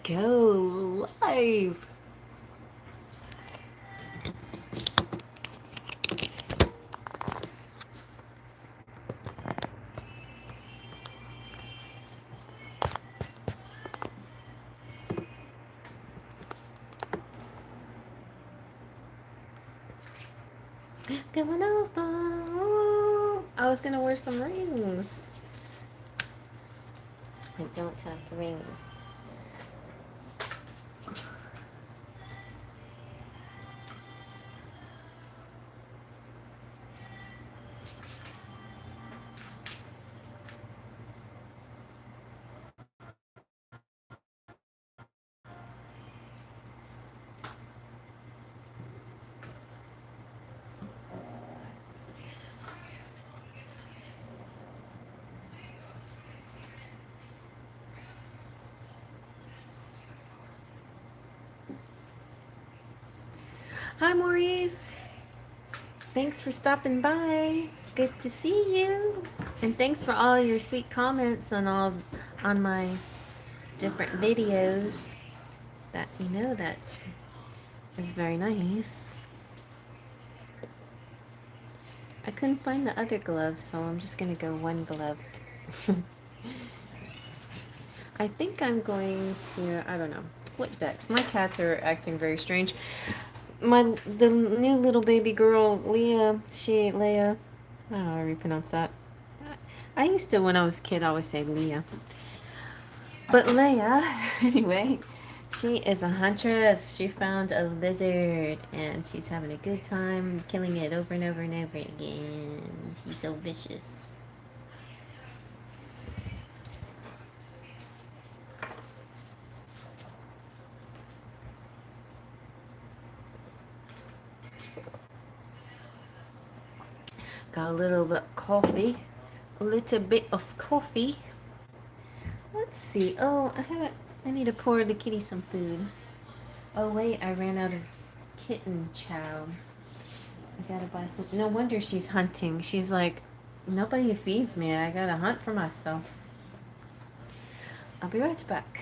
Go live. Going off. I was gonna wear some rings. I don't have rings. Hi, Maurice. Thanks for stopping by. Good to see you. And thanks for all your sweet comments on my different videos. That that is very nice. I couldn't find the other glove, so I'm just gonna go one gloved. I think I'm going to, I don't know, what decks? My cats are acting very strange. The new little baby girl, Leah, Leia, I don't know how you pronounce that. I used to, when I was a kid, always say Leah. But Leia, anyway, she is a huntress. She found a lizard, and she's having a good time killing it over and over and over again. He's so vicious. Got a little bit of coffee. A little bit of coffee. Let's see. Oh, I need to pour the kitty some food. Oh wait, I ran out of kitten chow. I gotta buy some. No wonder she's hunting. She's like, nobody feeds me. I gotta hunt for myself. I'll be right back.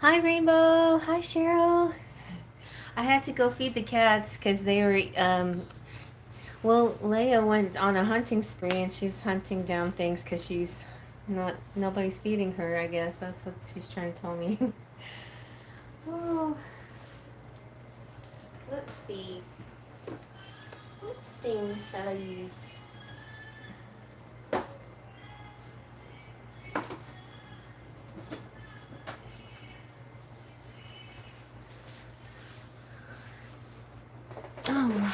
Hi, Rainbow. Hi, Cheryl. I had to go feed the cats because they were, well, Leia went on a hunting spree and she's hunting down things because nobody's feeding her, I guess. That's what she's trying to tell me. Oh, let's see. What things shall I use? right.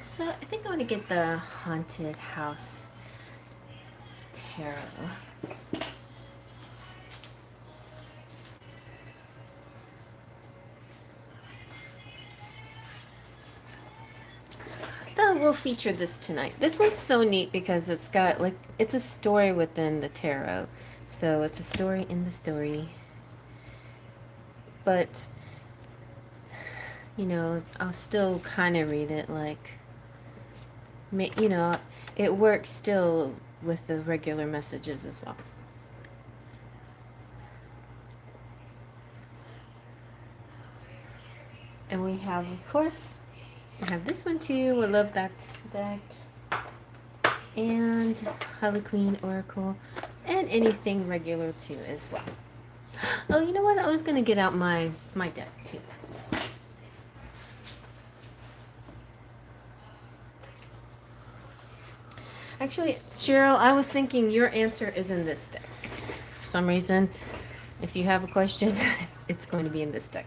So I think I want to get the Haunted House Tarot. Though we'll feature this tonight. This one's so neat because it's got like it's a story within the tarot. So it's a story in the story. But you know, I'll still kind of read it like you know, it works still with the regular messages as well. And we have, of course, I have this one too. I love that deck. And Harlequin Oracle. And anything regular too as well. Oh, you know what? I was going to get out my deck too. Actually, Cheryl, I was thinking your answer is in this deck. For some reason, if you have a question, it's going to be in this deck.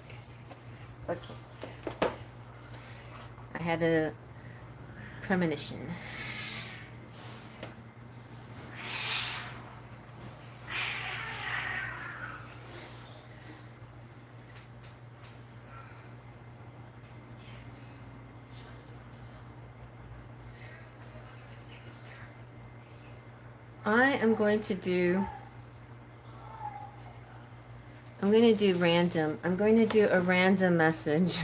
Okay. I had a premonition. I'm going to do random. I'm going to do a random message.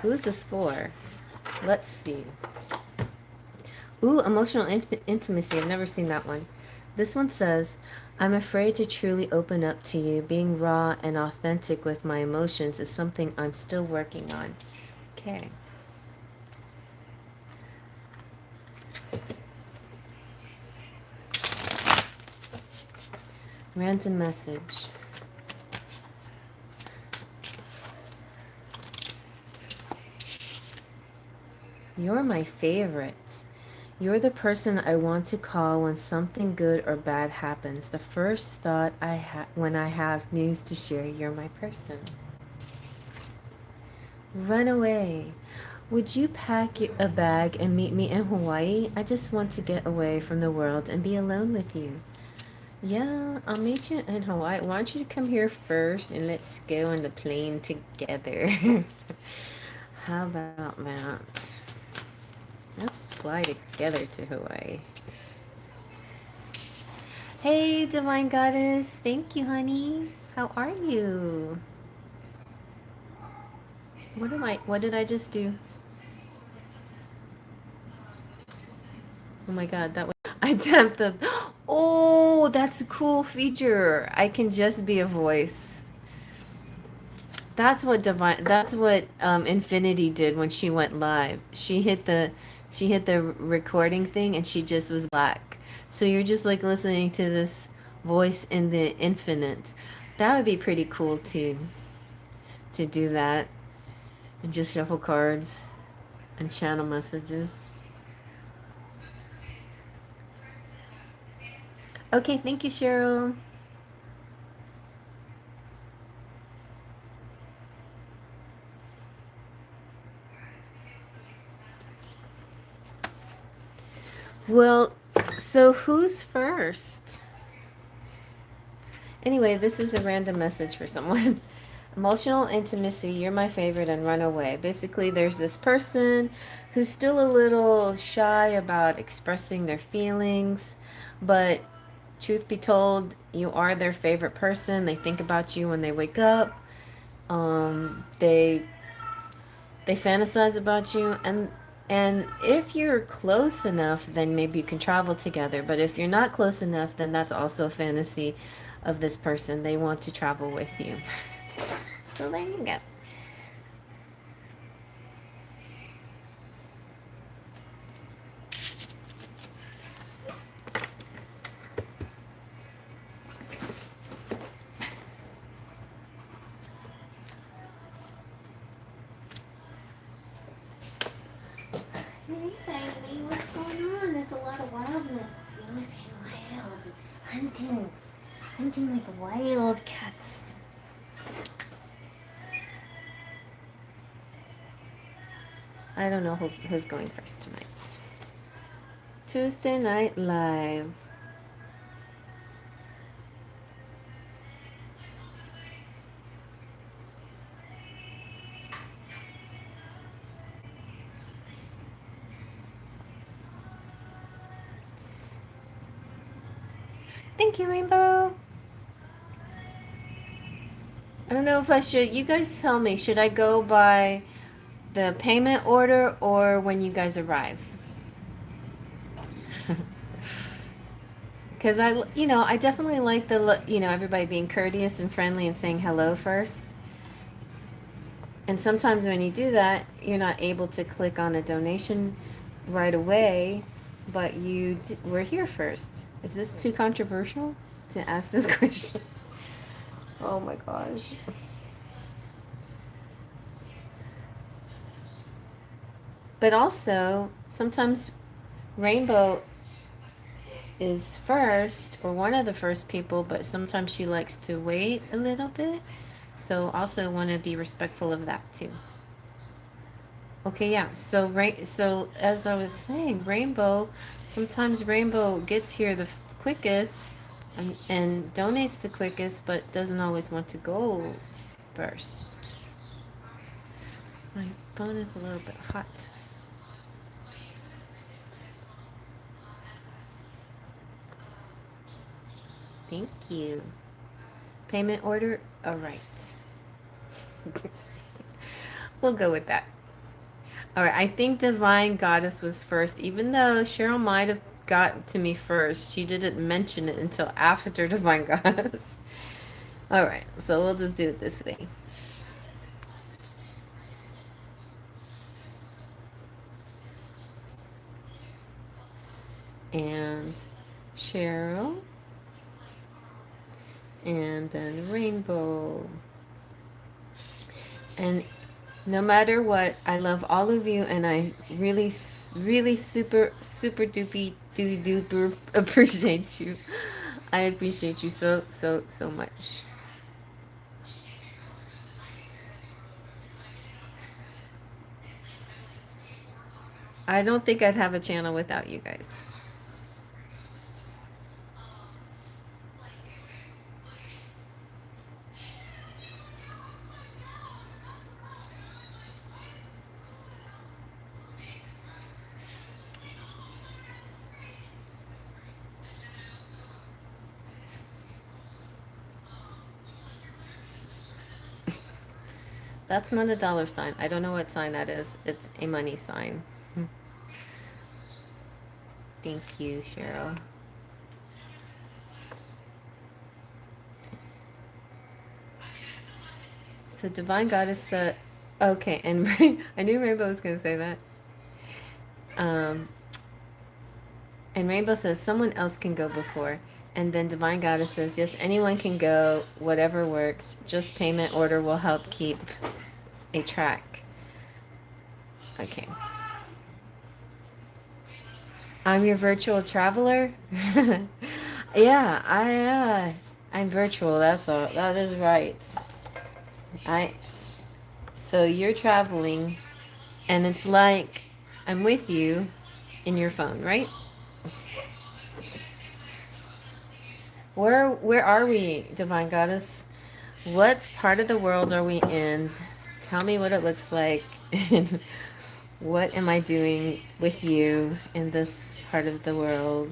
Who's this for? Let's see. Ooh, emotional intimacy. I've never seen that one. This one says, I'm afraid to truly open up to you. Being raw and authentic with my emotions is something I'm still working on. Okay. Random message. You're my favorite. You're the person I want to call when something good or bad happens. The first thought I have when I have news to share, you're my person. Run away. Would you pack a bag and meet me in Hawaii? I just want to get away from the world and be alone with you. Yeah, I'll meet you in Hawaii. Why don't you come here first and let's go on the plane together? How about that? Let's fly together to Hawaii. Hey, Divine Goddess. Thank you, honey. How are you? What did I just do? Oh my God, that was, I tapped the, oh, that's a cool feature. I can just be a voice. That's what Infinity did when she went live. She hit the recording thing and she just was black. So you're just like listening to this voice in the infinite. That would be pretty cool to do that and just shuffle cards and channel messages. Okay, thank you, Cheryl. Well, so who's first? Anyway, this is a random message for someone. Emotional intimacy, you're my favorite, and run away. Basically, there's this person who's still a little shy about expressing their feelings, but truth be told, you are their favorite person. They think about you when they wake up. They fantasize about you, and if you're close enough, then maybe you can travel together. But if you're not close enough, then that's also a fantasy of this person. They want to travel with you. So there you go. Hey, baby, what's going on? There's a lot of wildness. Wild hunting. Hunting like wild cats. I don't know who's going first tonight. Tuesday Night Live. Thank you, Rainbow. I don't know if I should. You guys tell me. Should I go by the payment order or when you guys arrive? Because I definitely like everybody being courteous and friendly and saying hello first. And sometimes when you do that, you're not able to click on a donation right away, but we're here first. Is this too controversial to ask this question? Oh my gosh. But also, sometimes Rainbow is first or one of the first people, but sometimes she likes to wait a little bit. So also want to be respectful of that too. Okay, yeah. So as I was saying, sometimes Rainbow gets here the quickest and donates the quickest, but doesn't always want to go first. My phone is a little bit hot. Thank you. Payment order? All right. We'll go with that. All right, I think Divine Goddess was first, even though Cheryl might have got to me first. She didn't mention it until after Divine Goddess. All right, so we'll just do it this way. And Cheryl. And then Rainbow. And no matter what, I love all of you, and I really, really super duper duper appreciate you. I appreciate you so much. I don't think I'd have a channel without you guys. That's not a dollar sign. I don't know what sign that is. It's a money sign. Thank you, Cheryl. So Divine Goddess okay, and I knew Rainbow was gonna say that. And Rainbow says someone else can go before. And then Divine Goddess says, yes, anyone can go, whatever works. Just payment order will help keep a track. Okay. I'm your virtual traveler? Yeah, I'm virtual, that's all. That is right. So you're traveling, and it's like I'm with you in your phone, right? Where are we, Divine Goddess? What part of the world are we in? Tell me what it looks like. And what am I doing with you in this part of the world?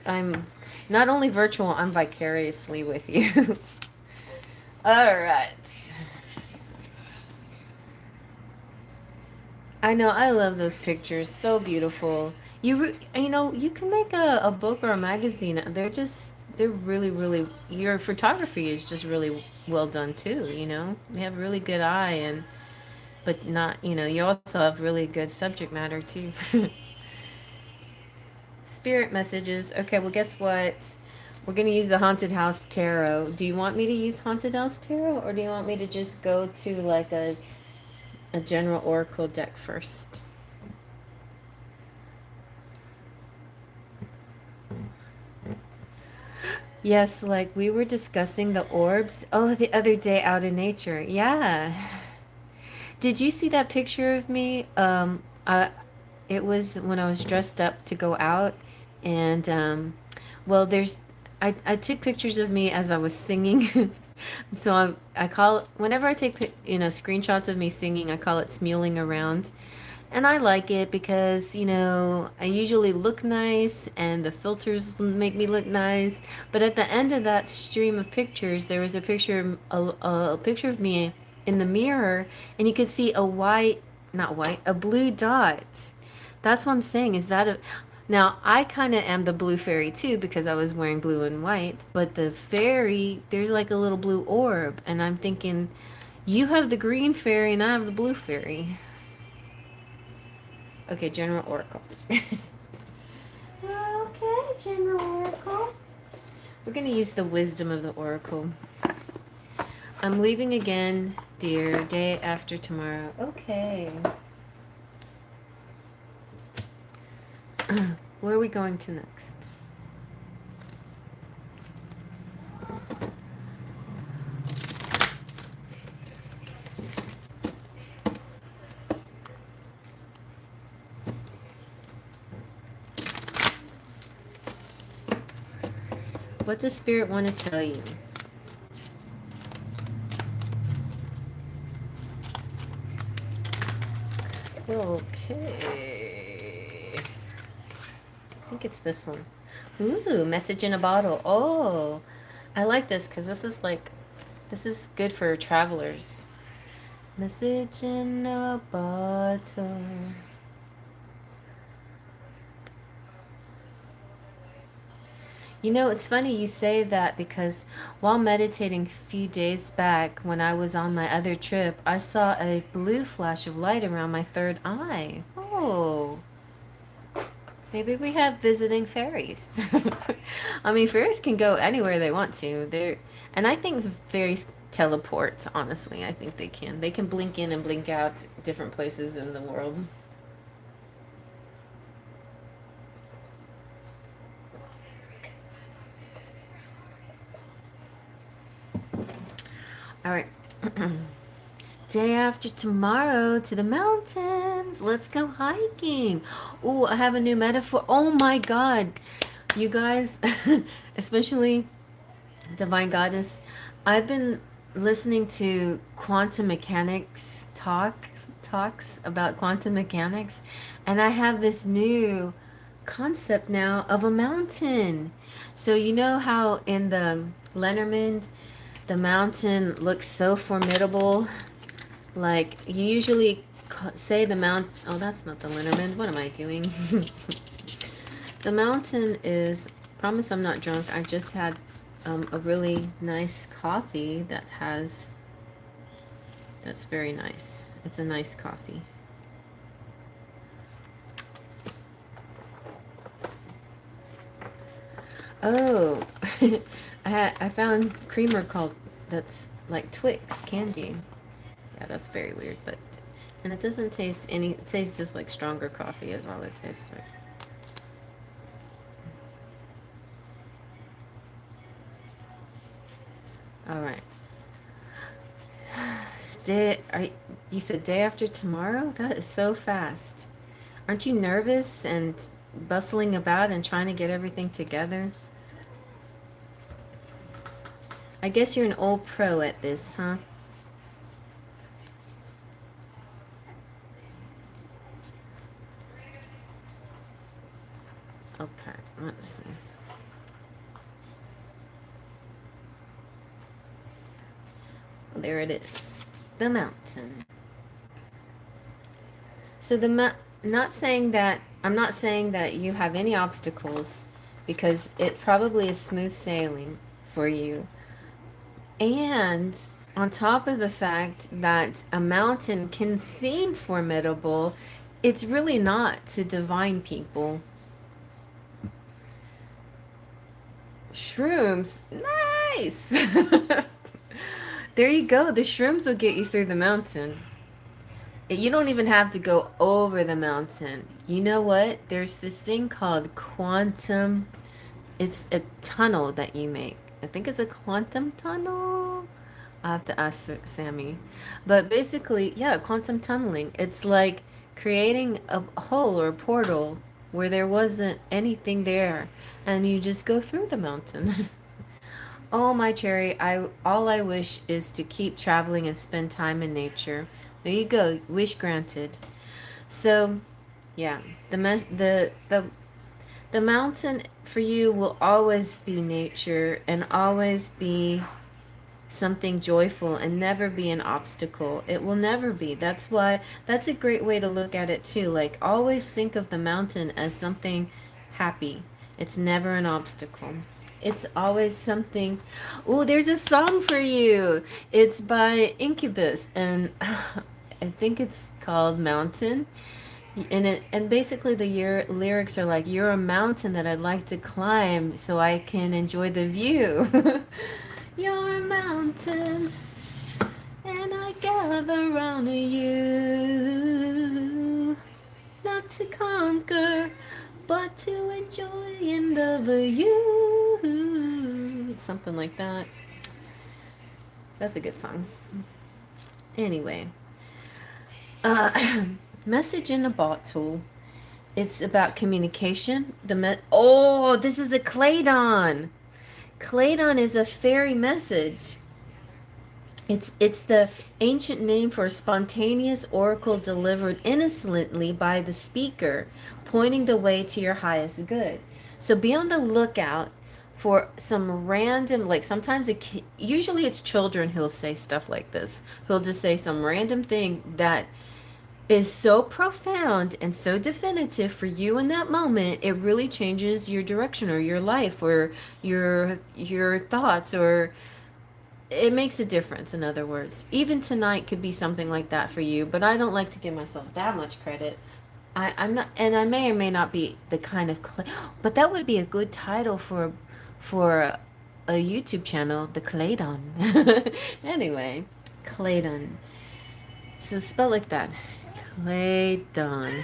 I'm not only virtual, I'm vicariously with you. All right. I know, I love those pictures. So beautiful. You can make a book or a magazine. They're really, really, your photography is just really well done too, you know? You have a really good eye but not, you also have really good subject matter too. Spirit messages. Okay, well, guess what? We're going to use the Haunted House Tarot. Do you want me to use Haunted House Tarot, or do you want me to just go to like a general oracle deck first? Yes, like we were discussing the orbs. Oh, the other day out in nature. Yeah. Did you see that picture of me? It was when I was dressed up to go out, and well, I took pictures of me as I was singing. So I call whenever I take screenshots of me singing, I call it smuling around. And I like it because, I usually look nice and the filters make me look nice. But at the end of that stream of pictures, there was a picture of me in the mirror, and you could see not white, a blue dot. That's what I'm saying. Now I kind of am the blue fairy too because I was wearing blue and white, but the fairy, there's like a little blue orb, and I'm thinking, you have the green fairy and I have the blue fairy. Okay, General Oracle. Okay, General Oracle. We're going to use the wisdom of the Oracle. I'm leaving again, dear, day after tomorrow. Okay. Where are we going to next? What does Spirit want to tell you? Okay. I think it's this one. Ooh, message in a bottle. Oh, I like this because this is good for travelers. Message in a bottle. It's funny you say that because while meditating a few days back when I was on my other trip, I saw a blue flash of light around my third eye. Oh, maybe we have visiting fairies. I mean, fairies can go anywhere they want to. And I think fairies teleport, honestly. I think they can. They can blink in and blink out different places in the world. All right. Day after tomorrow to the mountains. Let's go hiking. Oh, I have a new metaphor. Oh my God. You guys, especially Divine Goddess, I've been listening to quantum mechanics talks about quantum mechanics, and I have this new concept now of a mountain. So you know how in the Lenormand the mountain looks so formidable. Like, you usually say the mount. Oh, that's not the Lenormand. What am I doing? The mountain is. Promise I'm not drunk. I just had a really nice coffee that's very nice. It's a nice coffee. Oh, I found creamer that's like Twix candy. Yeah, that's very weird, and it doesn't taste it tastes just like stronger coffee is all it tastes like. All right. You said day after tomorrow? That is so fast. Aren't you nervous and bustling about and trying to get everything together? I guess you're an old pro at this, huh? Okay, let's see. There it is. The mountain. So I'm not saying that you have any obstacles because it probably is smooth sailing for you. And on top of the fact that a mountain can seem formidable, it's really not to divine people. Shrooms. Nice. There you go. The shrooms will get you through the mountain. You don't even have to go over the mountain. You know what? There's this thing called quantum It's a tunnel that you make. I think it's a quantum tunnel. I have to ask Sammy. But basically, yeah, quantum tunneling. It's like creating a hole or a portal where there wasn't anything there and you just go through the mountain. Oh, my cherry, I all I wish is to keep traveling and spend time in nature. There you go. Wish granted. So, yeah, the mountain for you will always be nature and always be something joyful and never be an obstacle. It will never be. That's why that's a great way to look at it too. Like always think of the mountain as something happy. It's never an obstacle. It's always something. Oh, there's a song for you. It's by Incubus and I think it's called Mountain. And basically the lyrics are like, you're a mountain that I'd like to climb so I can enjoy the view. You're a mountain and I gather round you, not to conquer but to enjoy and love you. Something like that. That's a good song. Anyway, message in a bottle. It's about communication. Oh, this is a Claydon. Claydon is a fairy message. It's the ancient name for a spontaneous oracle delivered innocently by the speaker, pointing the way to your highest good. So be on the lookout for some random, like sometimes usually it's children who'll say stuff like this. Who'll just say some random thing that is so profound and so definitive for you in that moment. It really changes your direction or your life or your thoughts, or it makes a difference. In other words, even tonight could be something like that for you, but I don't like to give myself that much credit. I'm not, and I may or may not be the kind of but that would be a good title for a YouTube channel, the Claydon. Anyway, Claydon. So spell like that. Claydon.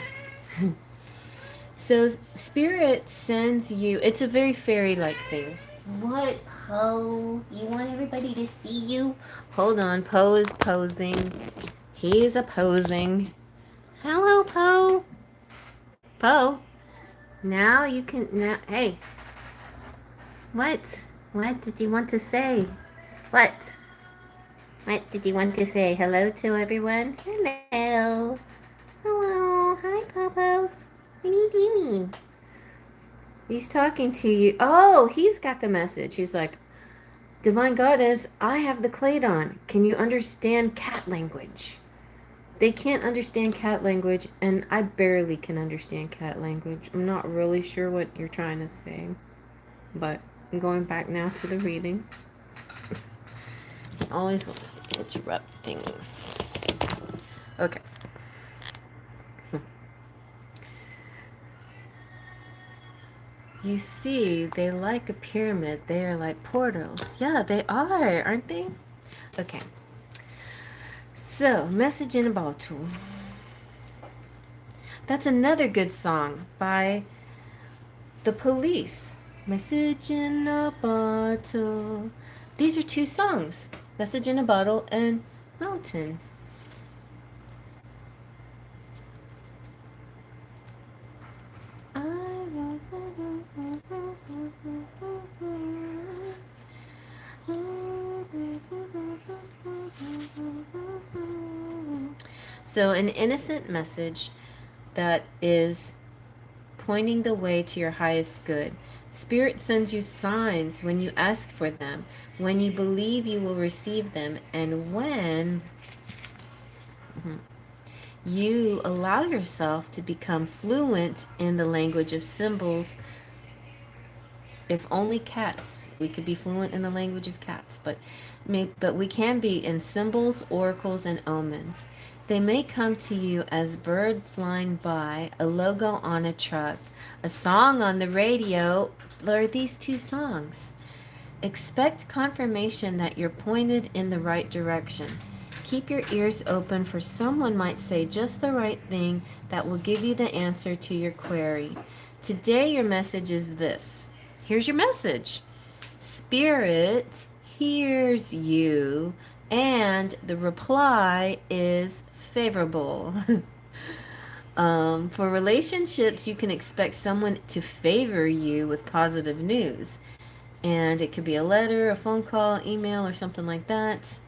So spirit sends you, it's a very fairy-like thing. What, Poe? You want everybody to see you? Hold on, Poe is posing. He's opposing. Hello, Poe. Poe. Now you can, now, hey. What? What did you want to say? What? What did you want to say? Hello to everyone? Hello. Hello. Hi, Popos. What are you doing? He's talking to you. Oh, he's got the message. He's like, Divine Goddess, I have the Claydon. Can you understand cat language? They can't understand cat language, and I barely can understand cat language. I'm not really sure what you're trying to say, but I'm going back now to the reading. Always wants to interrupt things. Okay. You see, they like a pyramid. They are like portals. Yeah, they are, aren't they? Okay. So, Message in a Bottle. That's another good song by The Police. Message in a Bottle. These are two songs. Message in a Bottle and Mountain. So an innocent message that is pointing the way to your highest good. Spirit sends you signs when you ask for them, when you believe you will receive them, and when you allow yourself to become fluent in the language of symbols. If only cats, we could be fluent in the language of cats, but we can be in symbols, oracles, and omens. They may come to you as bird flying by, a logo on a truck, a song on the radio, or these two songs. Expect confirmation that you're pointed in the right direction. Keep your ears open, for someone might say just the right thing that will give you the answer to your query. Today your message is this. here's your message. Spirit hears you, and the reply is favorable. For relationships, you can expect someone to favor you with positive news. And it could be a letter, a phone call, email, or something like that.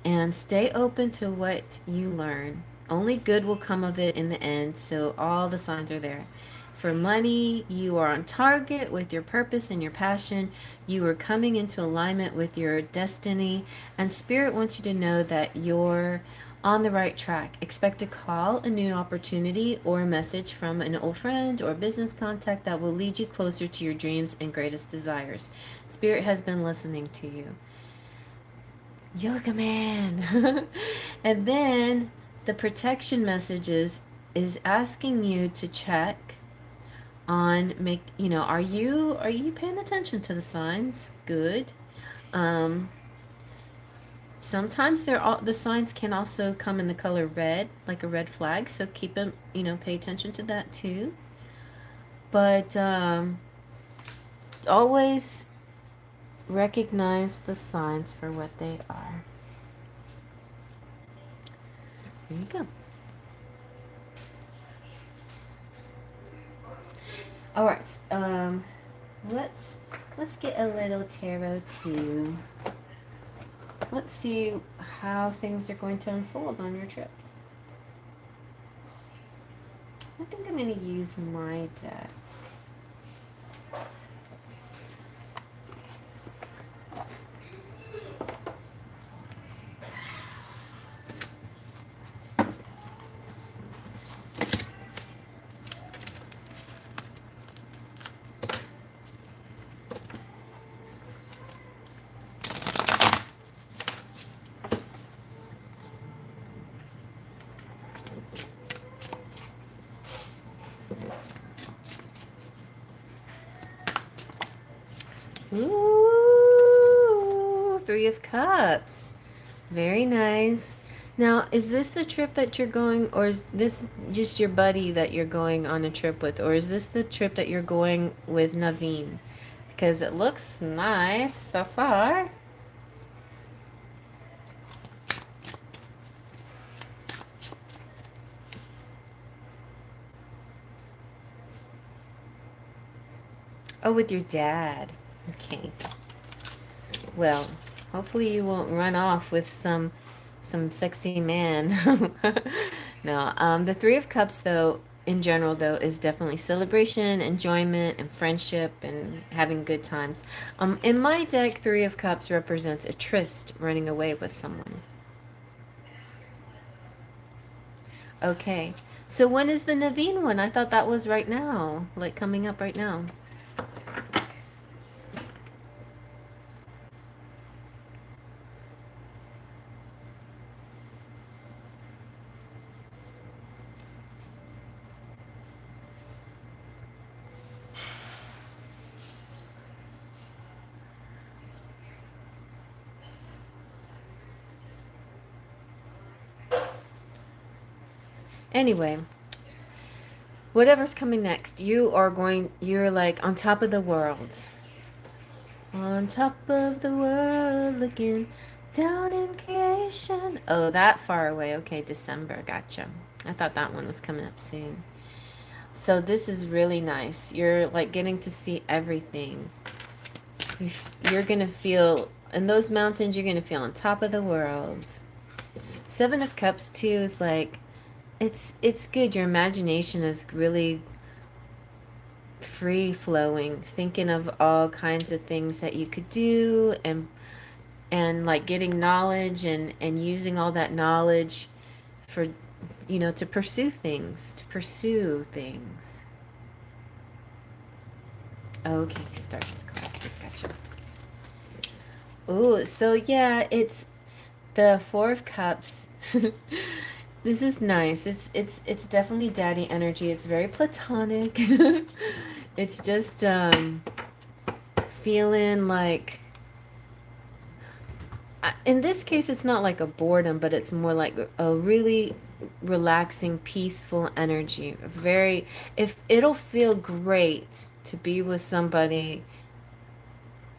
And stay open to what you learn. Only good will come of it in the end, so all the signs are there. For money, you are on target with your purpose and your passion. You are coming into alignment with your destiny, and Spirit wants you to know that you're on the right track. Expect a call, a new opportunity, or a message from an old friend or business contact that will lead you closer to your dreams and greatest desires. Spirit has been listening to you. Yoga man. And then the protection messages is asking you to check on are you paying attention to the signs? Good. Um Sometimes the signs can also come in the color red, like a red flag, so keep them, pay attention to that too. But always recognize the signs for what they are. There you go. All right. Let's get a little tarot too. Let's see how things are going to unfold on your trip. I think I'm going to use my deck. Ooh, Three of Cups. Very nice. Now, is this the trip that you're going, or is this just your buddy that you're going on a trip with, or is this the trip that you're going with Naveen? Because it looks nice so far. Oh, with your dad. Okay. Well, hopefully you won't run off with some sexy man. No, the Three of Cups, though, in general, though, is definitely celebration, enjoyment, and friendship, and having good times. In my deck, Three of Cups represents a tryst, running away with someone. Okay. So when is the Naveen one? I thought that was right now, like coming up right now. Anyway, whatever's coming next, you're like on top of the world. On top of the world, looking down in creation. Oh, that far away. Okay, December. Gotcha. I thought that one was coming up soon. So this is really nice. You're like getting to see everything. You're going to feel, in those mountains, you're going to feel on top of the world. Seven of Cups, too, is like, it's good. Your imagination is really free flowing, thinking of all kinds of things that you could do, and like getting knowledge and using all that knowledge for, to pursue things, Okay, starts classes. Gotcha. Ooh, so yeah, it's the Four of Cups. This is nice. It's definitely daddy energy. It's very platonic. It's just feeling like, in this case it's not like a boredom, but it's more like a really relaxing, peaceful energy. If it'll feel great to be with somebody,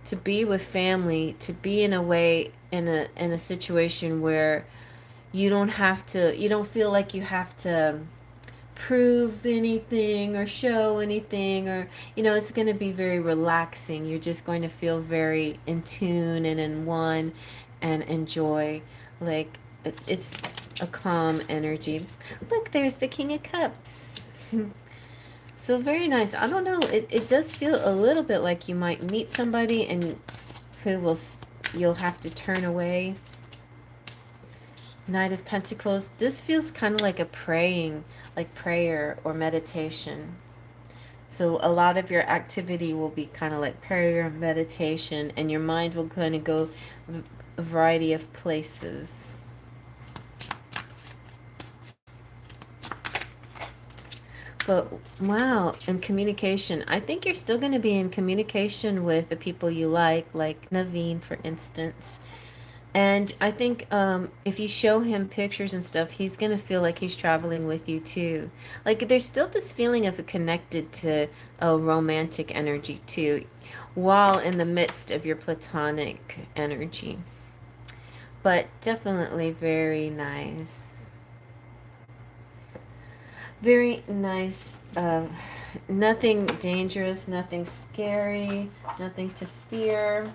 to be with family, to be in a way in a situation where you don't feel like you have to prove anything or show anything, or it's going to be very relaxing. You're just going to feel very in tune and in one and enjoy, like it's a calm energy. Look, there's the King of Cups. So very nice. I don't know, it does feel a little bit like you might meet somebody and who will you'll have to turn away. Knight of Pentacles. This feels kind of like a prayer or meditation. So a lot of your activity will be kind of like prayer, meditation, and your mind will kind of go a variety of places. But wow, and communication. I think you're still going to be in communication with the people you like Naveen, for instance. And I think if you show him pictures and stuff, he's going to feel like he's traveling with you too. Like there's still this feeling of connected to a romantic energy too, while in the midst of your platonic energy. But definitely very nice. Very nice. Nothing dangerous, nothing scary, nothing to fear.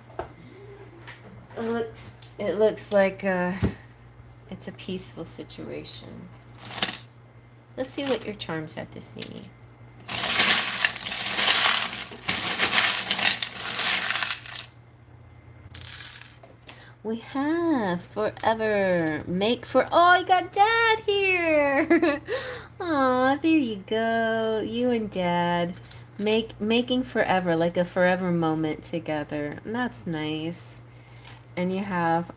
It looks like it's a peaceful situation. Let's see what your charms have to say. We have forever. Make for... Oh, I got Dad here. Aw, there you go. You and Dad. Making forever, like a forever moment together. That's nice. And you have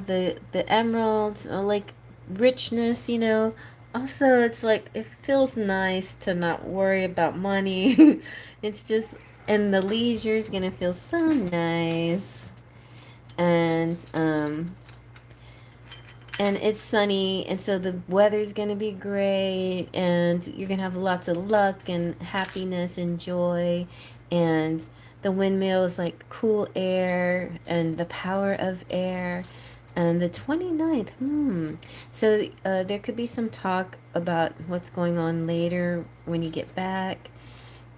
the emeralds, like richness, Also, it's like it feels nice to not worry about money. It's just, and the leisure is gonna feel so nice. And and it's sunny, and so the weather's gonna be great, and you're gonna have lots of luck and happiness and joy, and the windmill is like cool air and the power of air. And the 29th, so there could be some talk about what's going on later when you get back,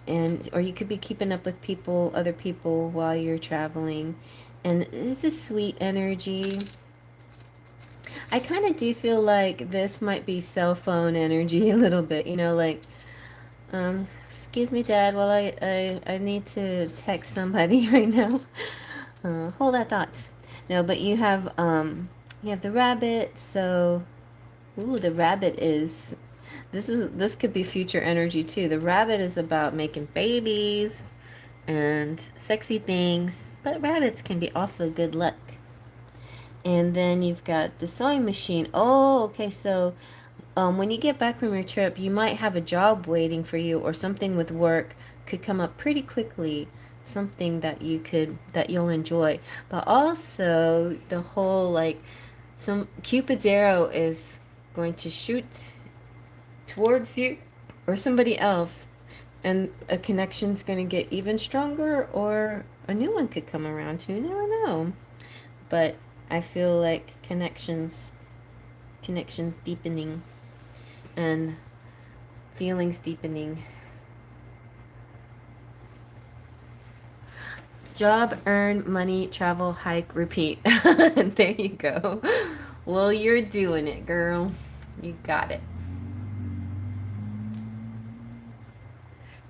and or you could be keeping up with other people while you're traveling, and it's a sweet energy. I kind of do feel like this might be cell phone energy a little bit, like, excuse me, Dad, while I need to text somebody right now. Hold that thought. No, but you have the rabbit, so, ooh, the rabbit is, this could be future energy too. The rabbit is about making babies and sexy things, but rabbits can be also good luck. And then you've got the sewing machine. Oh, okay. So when you get back from your trip, you might have a job waiting for you, or something with work could come up pretty quickly. Something that you'll enjoy. But also the whole, like, some Cupid's arrow is going to shoot towards you or somebody else, and a connection's going to get even stronger, or a new one could come around. You never know. But I feel like connections deepening and feelings deepening. Job, earn, money, travel, hike, repeat. There you go. Well, you're doing it, girl. You got it.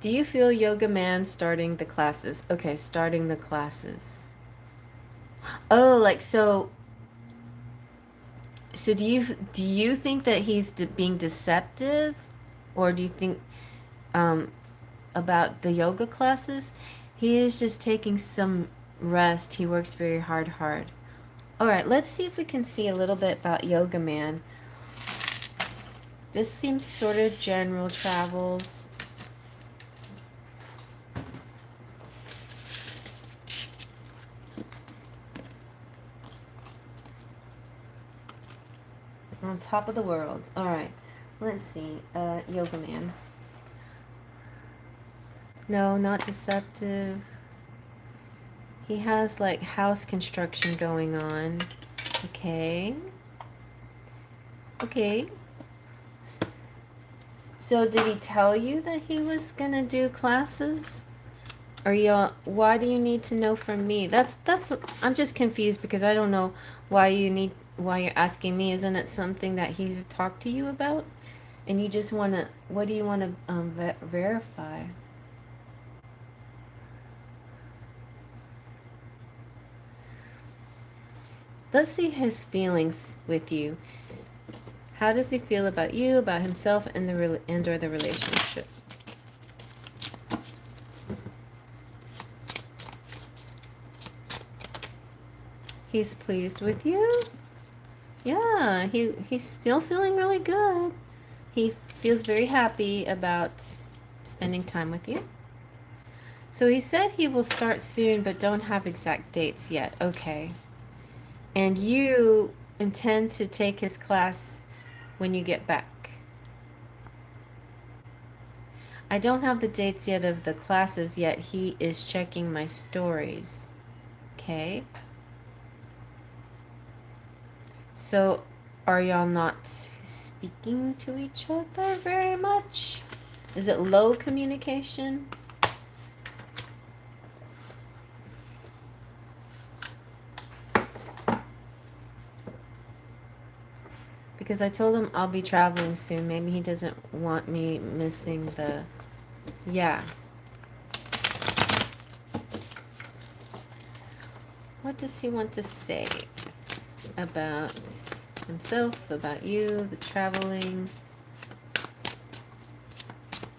Do you feel Yoga Man starting the classes? Okay, starting the classes. Oh, like, so do you think that he's being deceptive, or do you think about the yoga classes? He is just taking some rest. He works very hard. All right, let's see if we can see a little bit about Yoga Man. This seems sort of general travels. On top of the world. All right, let's see. Yoga Man. No, not deceptive. He has like house construction going on. Okay. Okay. So did he tell you that he was gonna do classes? Or y'all, why do you need to know from me? I'm just confused because I don't know why you're asking me. Isn't it something that he's talked to you about? And you just wanna, what do you wanna verify? Let's see his feelings with you. How does he feel about you, about himself, and or the relationship? He's pleased with you. Yeah, he's still feeling really good. He feels very happy about spending time with you. So he said he will start soon, but don't have exact dates yet. Okay. And you intend to take his class when you get back. I don't have the dates yet of the classes yet. He is checking my stories. Okay. So are y'all not speaking to each other very much? Is it low communication? Because I told him I'll be traveling soon. Maybe he doesn't want me missing the... Yeah. What does he want to say about himself, about you, the traveling?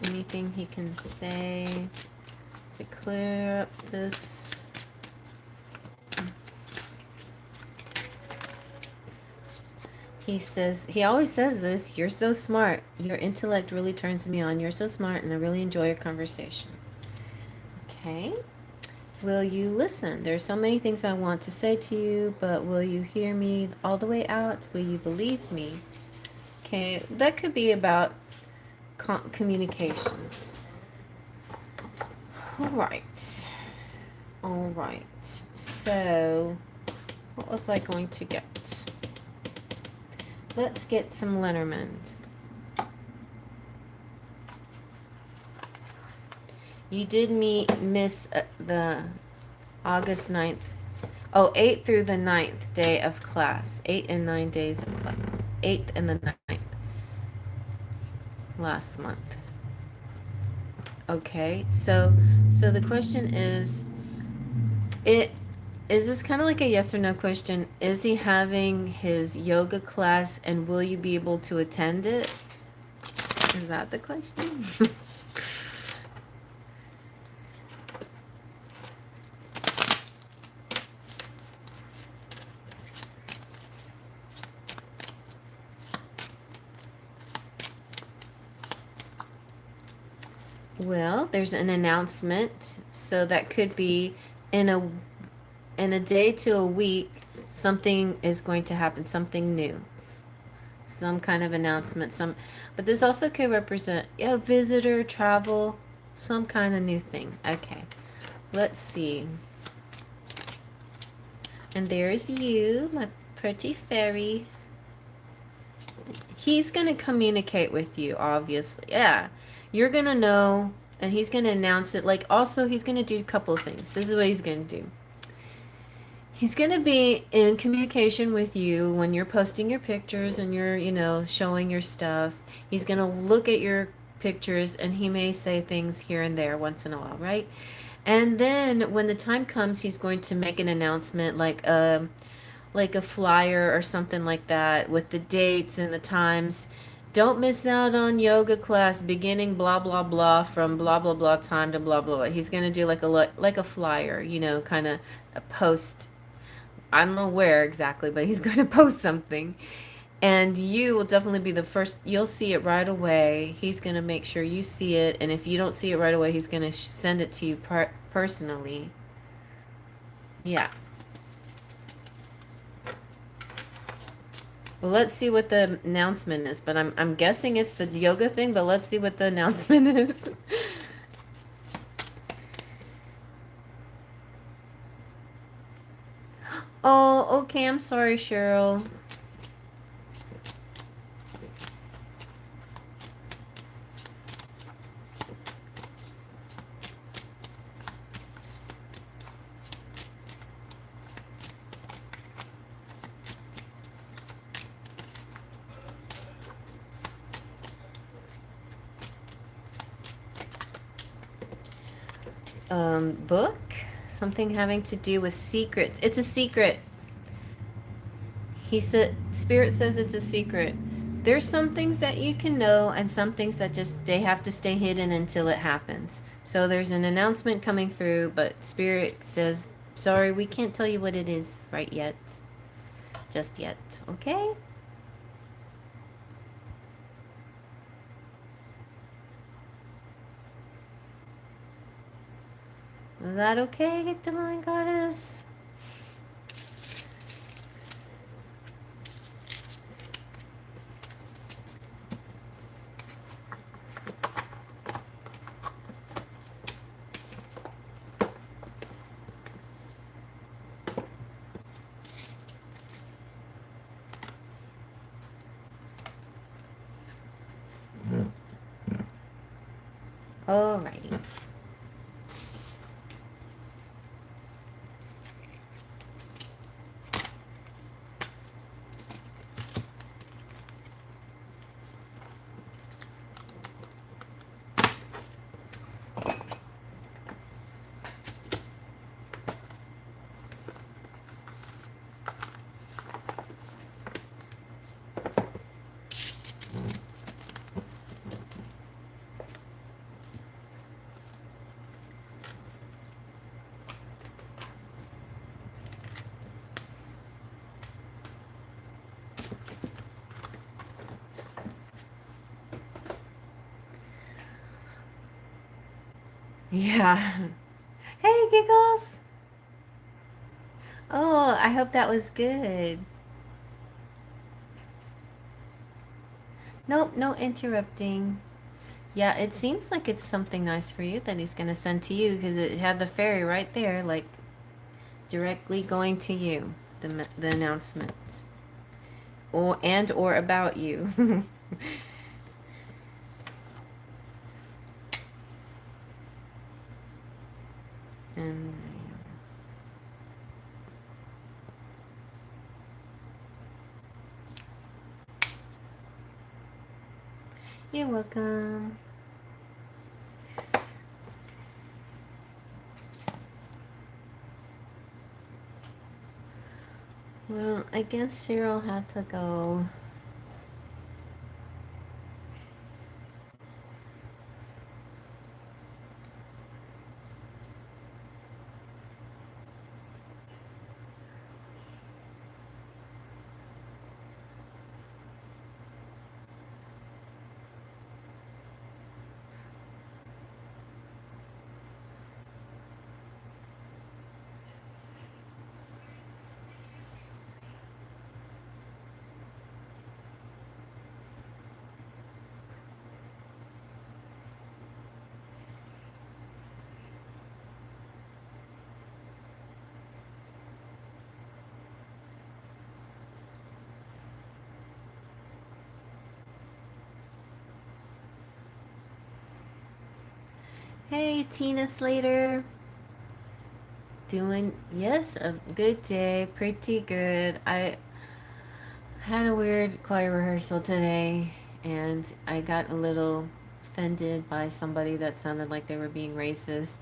Anything he can say to clear up this? He says, he always says this, you're so smart. Your intellect really turns me on. You're so smart and I really enjoy your conversation. Okay. Will you listen? There's so many things I want to say to you, but will you hear me all the way out? Will you believe me? Okay, that could be about communications. All right. All right. So, what was I going to get? Let's get some Lenormand. You did miss the August 9th. Oh, 8th through the 9th day of class. 8 and 9 days of class. 8th and the 9th. Last month. Okay, so the question is, is this kind of like a yes or no question? Is he having his yoga class and will you be able to attend it? Is that the question? Well, there's an announcement, so that could be in a day to a week, something is going to happen, something new. Some kind of announcement, but this also could represent a visitor, travel, some kind of new thing. Okay. Let's see. And there's you, my pretty fairy. He's going to communicate with you, obviously. Yeah. You're going to know, and he's going to announce it. Like, also, he's going to do a couple of things. This is what he's going to do. He's going to be in communication with you when you're posting your pictures and you're, showing your stuff. He's going to look at your pictures, and he may say things here and there once in a while, right? And then when the time comes, he's going to make an announcement like a flyer or something like that with the dates and the times. Don't miss out on yoga class beginning blah blah blah from blah blah blah time to blah blah blah. He's going to do like a flyer, kind of a post. I don't know where exactly, but he's going to post something. And you will definitely be the first. You'll see it right away. He's going to make sure you see it. And if you don't see it right away, he's going to send it to you personally. Yeah. Well, let's see what the announcement is. But I'm guessing it's the yoga thing. But let's see what the announcement is. Oh, okay. I'm sorry, Cheryl. Book? Something having to do with secrets. It's a secret. He said, Spirit says it's a secret. There's some things that you can know and some things that just, they have to stay hidden until it happens. So there's an announcement coming through, but Spirit says, sorry, we can't tell you what it is right yet. Just yet. Okay? Is that okay, Divine Goddess? Alrighty. Yeah. Hey, Giggles! Oh, I hope that was good. Nope, no interrupting. Yeah, it seems like it's something nice for you that he's gonna send to you because it had the fairy right there, like directly going to you. The announcement, or about you. And you're welcome. Well, I guess Cheryl had to go. Hey, Tina Slater. Doing, yes, a good day. Pretty good. I had a weird choir rehearsal today, and I got a little offended by somebody that sounded like they were being racist,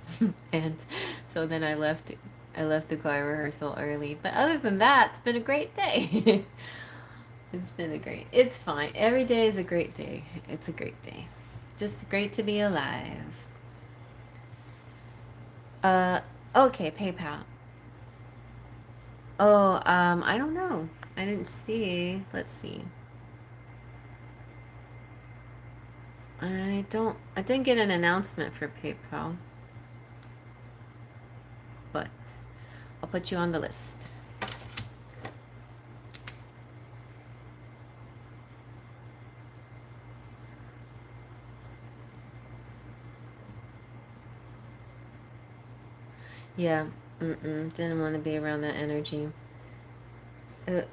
and so then I left the choir rehearsal early. But other than that, it's been a great day. It's been a great. It's fine. Every day is a great day. It's a great day. Just great to be alive. Uh, okay, PayPal. Oh, I don't know. I didn't see. Let's see. I didn't get an announcement for PayPal, but I'll put you on the list. Yeah, didn't want to be around that energy. It,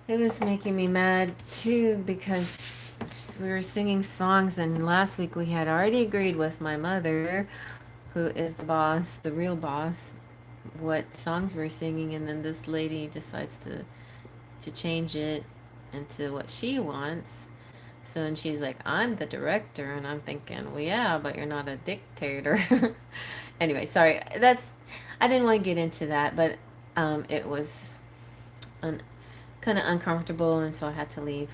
it was making me mad too because we were singing songs, and last week we had already agreed with my mother, who is the boss, the real boss, what songs we were singing, and then this lady decides to change it into what she wants. So, and she's like, I'm the director, and I'm thinking, well, yeah, but you're not a dictator. Anyway, sorry. I didn't want to get into that, but it was kind of uncomfortable, and so I had to leave.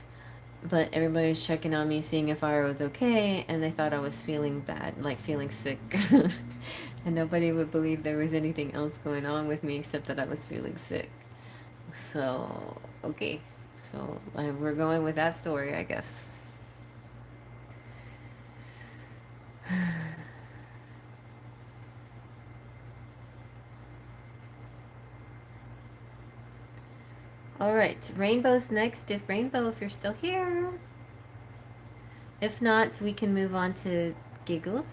But everybody was checking on me, seeing if I was okay, and they thought I was feeling bad, like feeling sick. And nobody would believe there was anything else going on with me except that I was feeling sick. So, okay. So, we're going with that story, I guess. All right, Rainbow's next. If Rainbow, if you're still here. If not, we can move on to Giggles.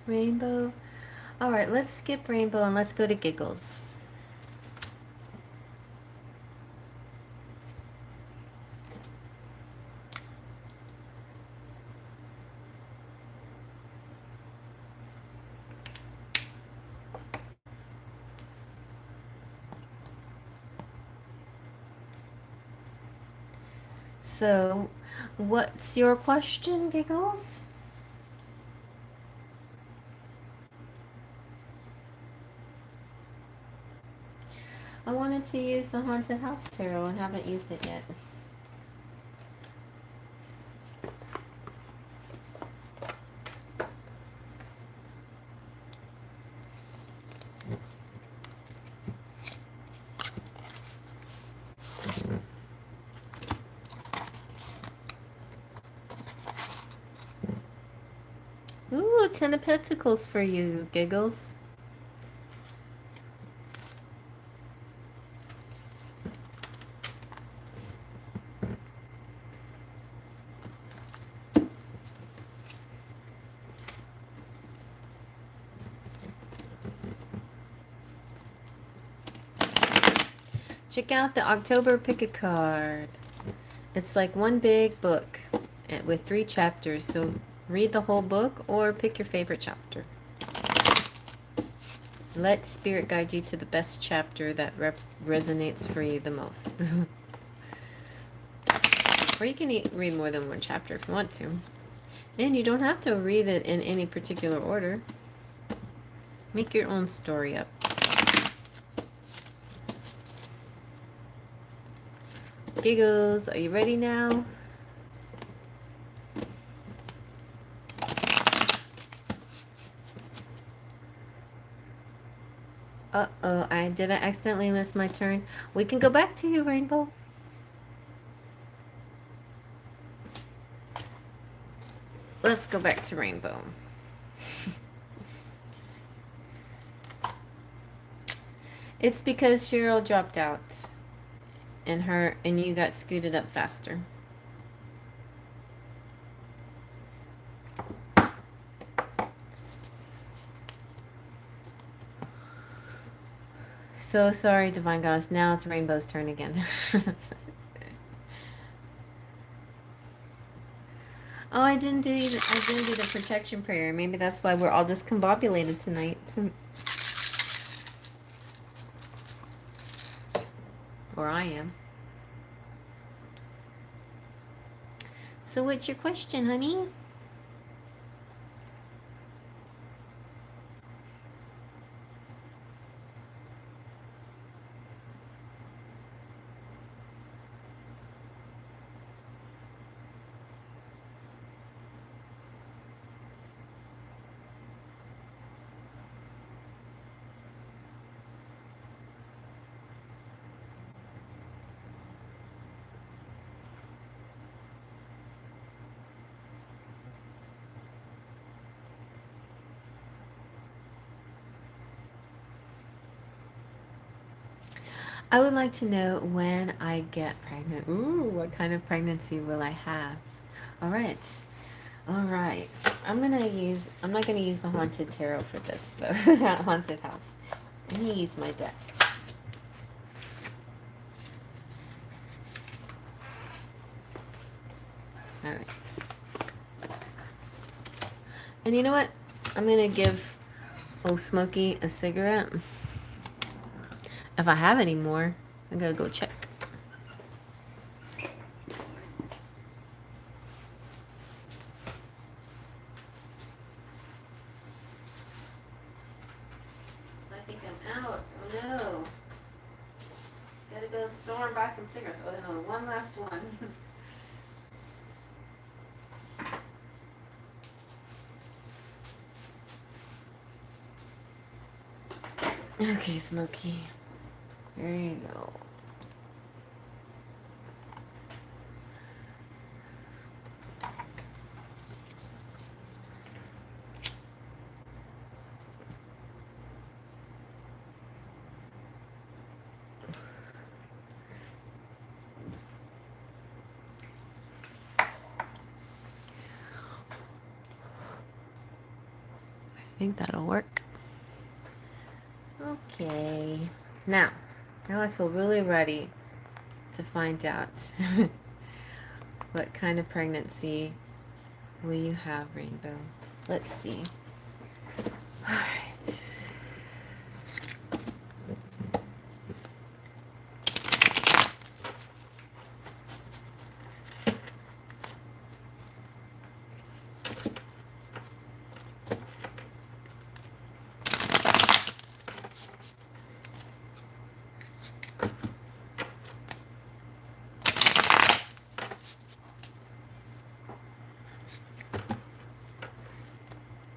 Rainbow. All right, let's skip Rainbow and let's go to Giggles. So, what's your question, Giggles? I wanted to use the Haunted House Tarot. I haven't used it yet. Ooh, 10 of Pentacles for you, Giggles. Check out the October Pick a Card. It's like one big book with 3 chapters, so read the whole book or pick your favorite chapter. Let Spirit guide you to the best chapter that resonates for you the most. Or you can read more than one chapter if you want to. And you don't have to read it in any particular order. Make your own story up. Giggles, are you ready now? Uh-oh, did I accidentally miss my turn? We can go back to you, Rainbow. Let's go back to Rainbow. It's because Cheryl dropped out. And you got scooted up faster. So sorry, Divine Goddess. Now it's Rainbow's turn again. Oh, I didn't do the protection prayer. Maybe that's why we're all discombobulated tonight. Or I am. So what's your question, honey? I would like to know when I get pregnant. Ooh, what kind of pregnancy will I have? All right. All right. I'm not gonna use the haunted tarot for this though. Haunted house. I'm gonna use my deck. All right. And you know what? I'm gonna give old Smokey a cigarette. If I have any more, I'm gonna go check. I think I'm out. Oh no. Gotta go to the store and buy some cigarettes. Oh no, one last one. Okay, Smokey. There you go. I think that'll work. Okay. Now I feel really ready to find out what kind of pregnancy will you have, Rainbow. Let's see. All right.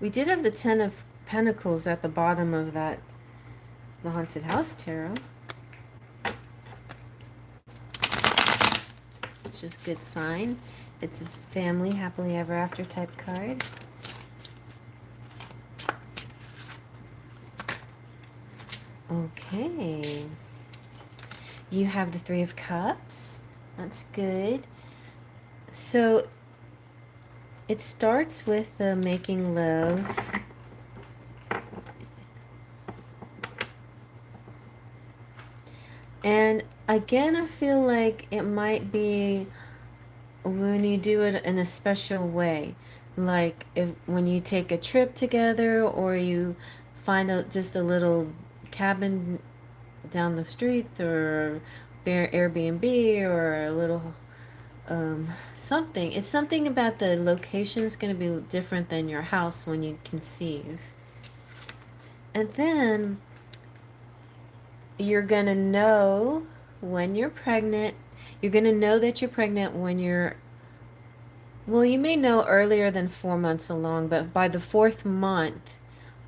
We did have the Ten of Pentacles at the bottom of the Haunted House Tarot. It's just a good sign. It's a family, happily ever after type card. Okay. You have the Three of Cups. That's good. So it starts with making love. And again, I feel like it might be when you do it in a special way. Like when you take a trip together, or you find just a little cabin down the street, or Airbnb, or a little something. It's something about the location is going to be different than your house when you conceive. And then you're going to know when you're pregnant. You're going to know that you're pregnant when well, you may know earlier than 4 months along, but by the 4th month,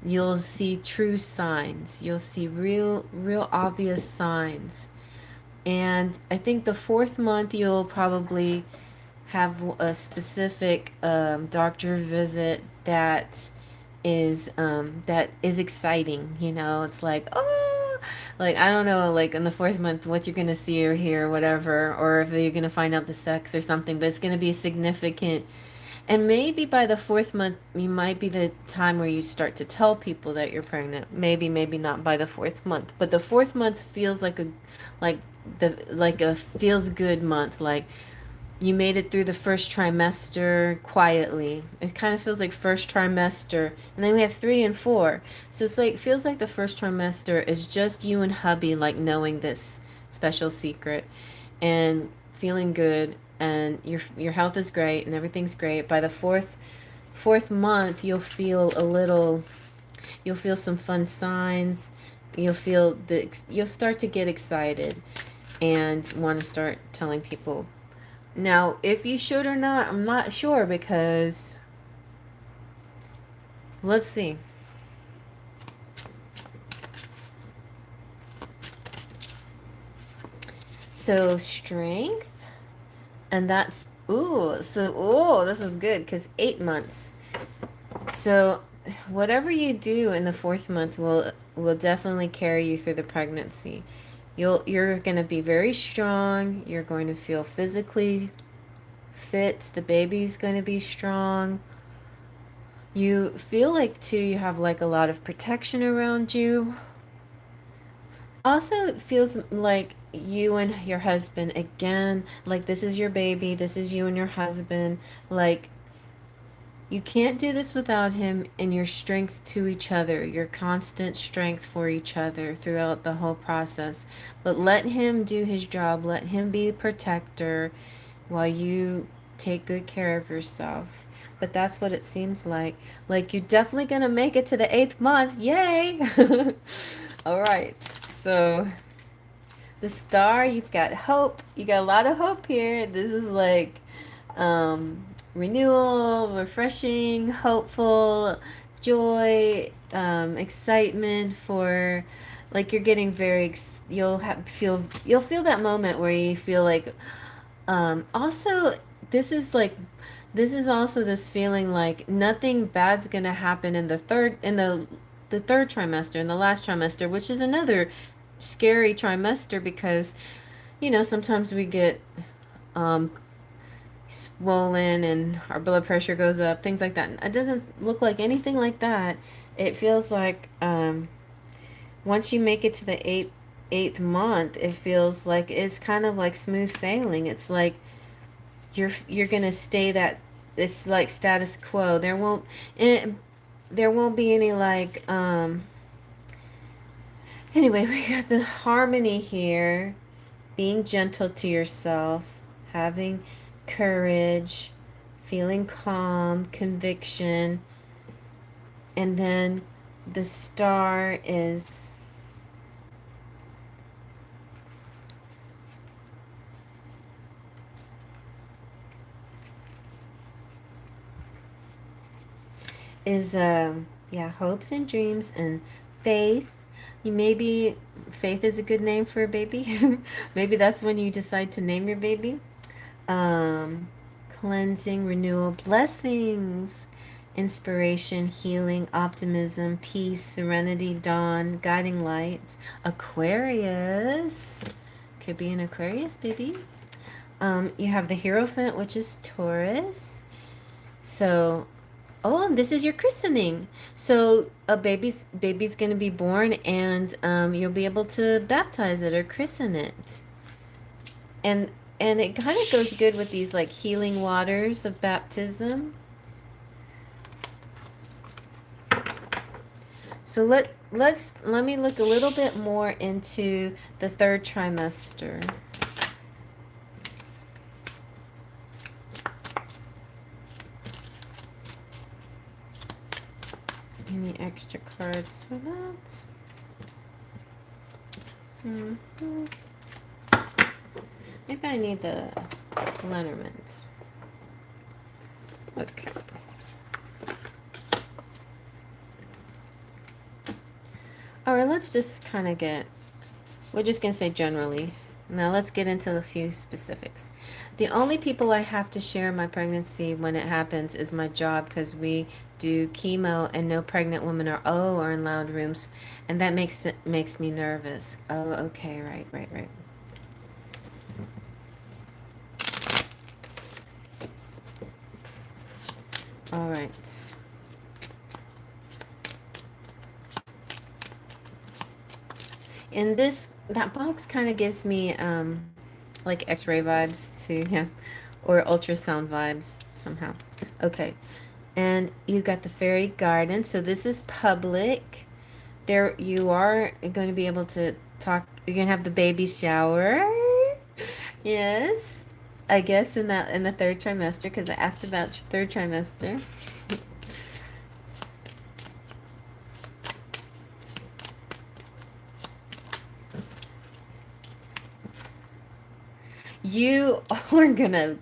you'll see true signs. You'll see real obvious signs. And I think the 4th month, you'll probably have a specific doctor visit that is exciting. You know, it's like, oh, like, I don't know, like in the 4th month what you're gonna see or hear or whatever, or if you're gonna find out the sex or something, but it's gonna be significant. And maybe by the 4th month, you might be the time where you start to tell people that you're pregnant. Maybe not by the 4th month, but the 4th month feels like a feels good month. Like you made it through the first trimester quietly. It kind of feels like first trimester. And then we have 3 and 4. So it's like, feels like the first trimester is just you and hubby, like knowing this special secret and feeling good, and your health is great and everything's great. By the fourth month, you'll feel some fun signs. You'll start to get excited and want to start telling people. Now, if you should or not, I'm not sure, because let's see. So strength, and that's this is good, because 8 months. So whatever you do in the 4th month will definitely carry you through the pregnancy. You're going to be very strong. You're going to feel physically fit. The baby's going to be strong. You feel like too you have like a lot of protection around you. Also, it feels like you and your husband again, like this is your baby, this is you and your husband. Like you can't do this without him and your strength to each other, your constant strength for each other throughout the whole process. But let him do his job, let him be the protector while you take good care of yourself. But that's what it seems like. Like you're definitely gonna make it to the 8th month. Yay! All right. So the star, you've got hope. You got a lot of hope here. This is like renewal, refreshing, hopeful, joy, excitement for like you're getting you'll feel that moment where you feel like also this is like this is also this feeling like nothing bad's gonna happen in the third trimester, in the last trimester, which is another scary trimester because sometimes we get um, swollen and our blood pressure goes up, things like that. It doesn't look like anything like that. It feels like once you make it to the eighth month, it feels like it's kind of like smooth sailing. It's like you're gonna stay that it's like status quo. There won't be any like anyway, we got the harmony here, being gentle to yourself, having courage, feeling calm, conviction, and then the star is yeah, hopes and dreams and faith. Maybe faith is a good name for a baby. Maybe that's when you decide to name your baby. um Cleansing, renewal, blessings, inspiration, healing, optimism, peace, serenity, dawn, guiding light. Aquarius, could be an Aquarius baby. You have the Hierophant, which is Taurus. So oh, and this is your christening. So a baby's gonna be born, and you'll be able to baptize it or christen it. And it kind of goes good with these like healing waters of baptism. So let me look a little bit more into the third trimester. Any extra cards for that? Maybe I need the Lenormands. Okay. Alright, let's just kind of we're just going to say generally. Now let's get into a few specifics. The only people I have to share my pregnancy when it happens is my job, because we do chemo and no pregnant women are in loud rooms, and that makes me nervous. Oh, okay, right. All right. And that box kind of gives me like X-ray vibes too, yeah, or ultrasound vibes somehow. Okay, and you got the fairy garden. So this is public. There you are going to be able to talk. You're gonna have the baby shower. Yes, I guess in the third trimester, because I asked about your third trimester. You are gonna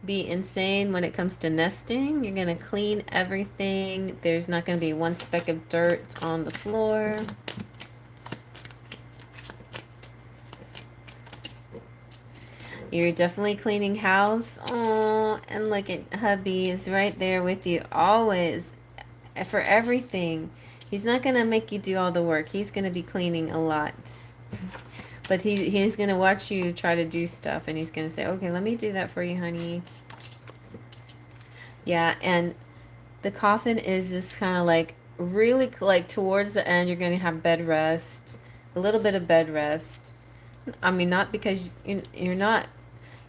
be insane when it comes to nesting. You're gonna clean everything. There's not gonna be one speck of dirt on the floor. You're definitely cleaning house. Oh, and look at hubby is right there with you always for everything. He's not gonna make you do all the work. He's gonna be cleaning a lot. But he's gonna watch you try to do stuff, and he's gonna say, "Okay, let me do that for you, honey." Yeah, and the coffin is just kind of like really like towards the end. You're gonna have bed rest, a little bit of bed rest. I mean, not because you're not,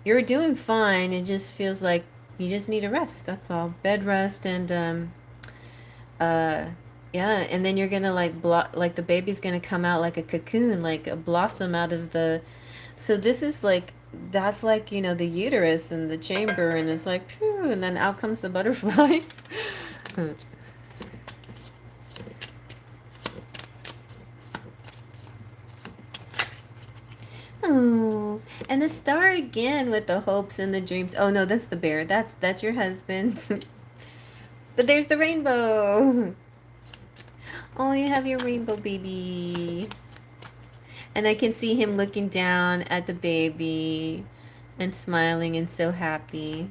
you're doing fine. It just feels like you just need a rest. That's all. Bed rest and uh yeah, and then you're gonna like like the baby's gonna come out like a cocoon, like a blossom out of the. So this is like, that's like, the uterus and the chamber, and it's like phew, and then out comes the butterfly. Oh, and the star again with the hopes and the dreams. Oh no, that's the bear. That's your husband. But there's the rainbow. Oh, you have your rainbow baby. And I can see him looking down at the baby and smiling and so happy.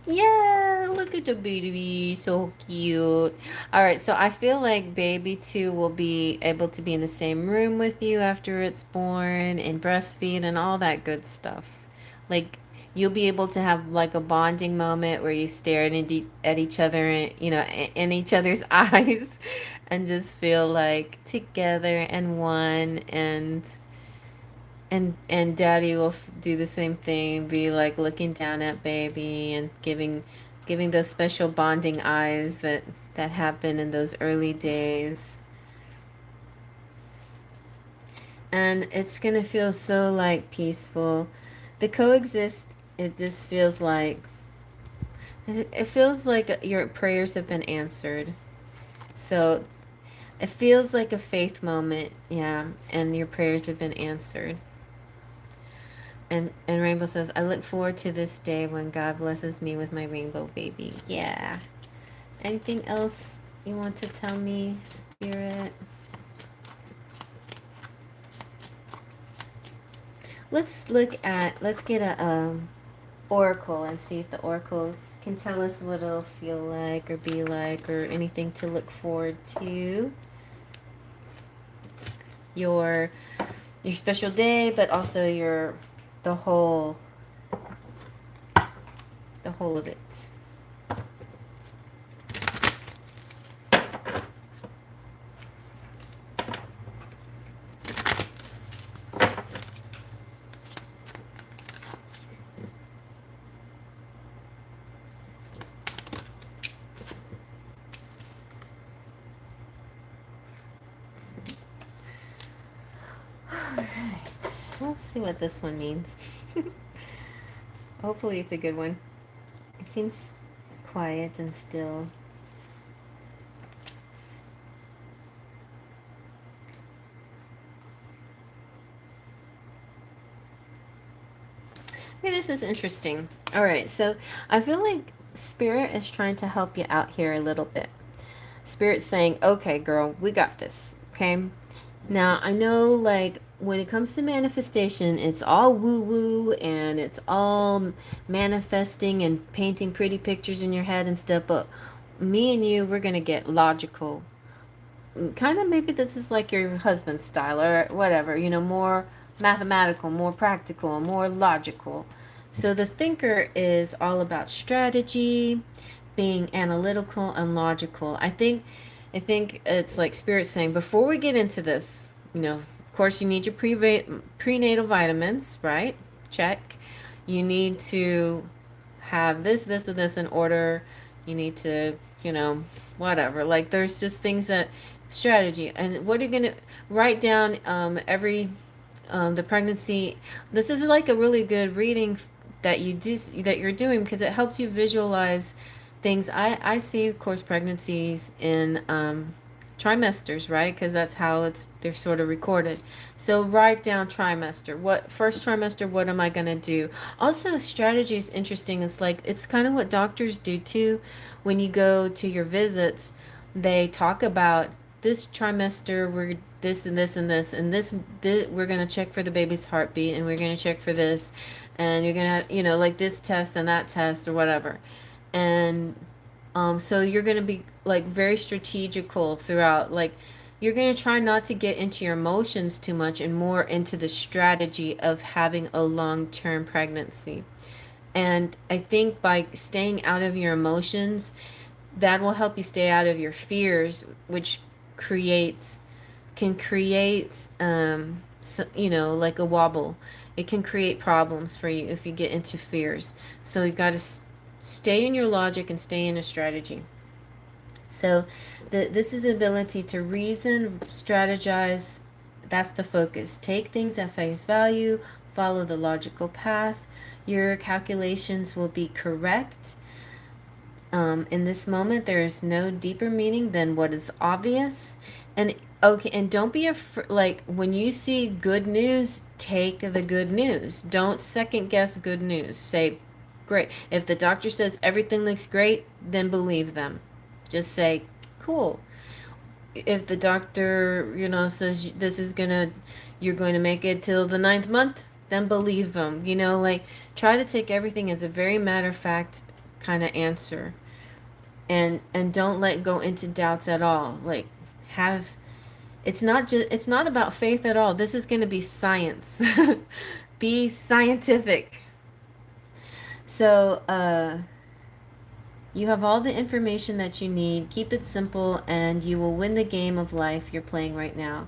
Yeah, look at the baby, so cute. All right, so I feel like baby 2 will be able to be in the same room with you after it's born and breastfeed and all that good stuff. Like you'll be able to have like a bonding moment where you stare at each other and in each other's eyes and just feel like together and one, and daddy will do the same thing, be like looking down at baby and giving those special bonding eyes that happen in those early days. And it's gonna feel so like peaceful. The coexist, it just feels like, it feels like your prayers have been answered. So it feels like a faith moment, yeah, and your prayers have been answered. And Rainbow says, I look forward to this day when God blesses me with my rainbow baby. Yeah. Anything else you want to tell me, Spirit? Let's get a oracle and see if the oracle can tell us what it'll feel like or be like or anything to look forward to. Your special day, but also the whole of it. Let's see what this one means. Hopefully it's a good one. It seems quiet and still. Okay, this is interesting. All right, so I feel like Spirit is trying to help you out here a little bit. Spirit's saying, okay, girl, we got this. Okay. Now, I know, like, when it comes to manifestation, it's all woo woo and it's all manifesting and painting pretty pictures in your head and stuff. But me and you, we're going to get logical. Kind of maybe this is like your husband's style or whatever, more mathematical, more practical, more logical. So the thinker is all about strategy, being analytical and logical. I think it's like Spirit saying, before we get into this, of course you need your prenatal vitamins, right? Check. You need to have this and this in order. You need to, whatever. Like there's just things that strategy. And what are you gonna write down every the pregnancy. This is like a really good reading that you're doing because it helps you visualize things. I see, of course, pregnancies in trimesters, right? Because that's how they're sort of recorded. So write down trimester. What first trimester? What am I gonna do? Also, strategy is interesting. It's like it's kind of what doctors do too. When you go to your visits, they talk about this trimester we're this and this and this and this we're gonna check for the baby's heartbeat and we're gonna check for this, and you're gonna like this test and that test or whatever. And so you're going to be like very strategical throughout. Like you're going to try not to get into your emotions too much and more into the strategy of having a long-term pregnancy. And I think by staying out of your emotions, that will help you stay out of your fears, which creates can create so, like a wobble. It can create problems for you if you get into fears. So you got to stay in your logic and stay in a strategy. So this is the ability to reason, strategize. That's the focus. Take things at face value, follow the logical path. Your calculations will be correct. In this moment, there is no deeper meaning than what is obvious. And okay, and don't be like when you see good news, take the good news. Don't second guess good news. Say, great. If the doctor says everything looks great, then believe them. Just say, cool. If the doctor, says this is gonna, you're going to make it till the ninth month, then believe them. Like try to take everything as a very matter of fact kind of answer, and don't let go into doubts at all. Like have it's not about faith at all. This is going to be science. Be scientific. So you have all the information that you need. Keep it simple and you will win the game of life you're playing right now.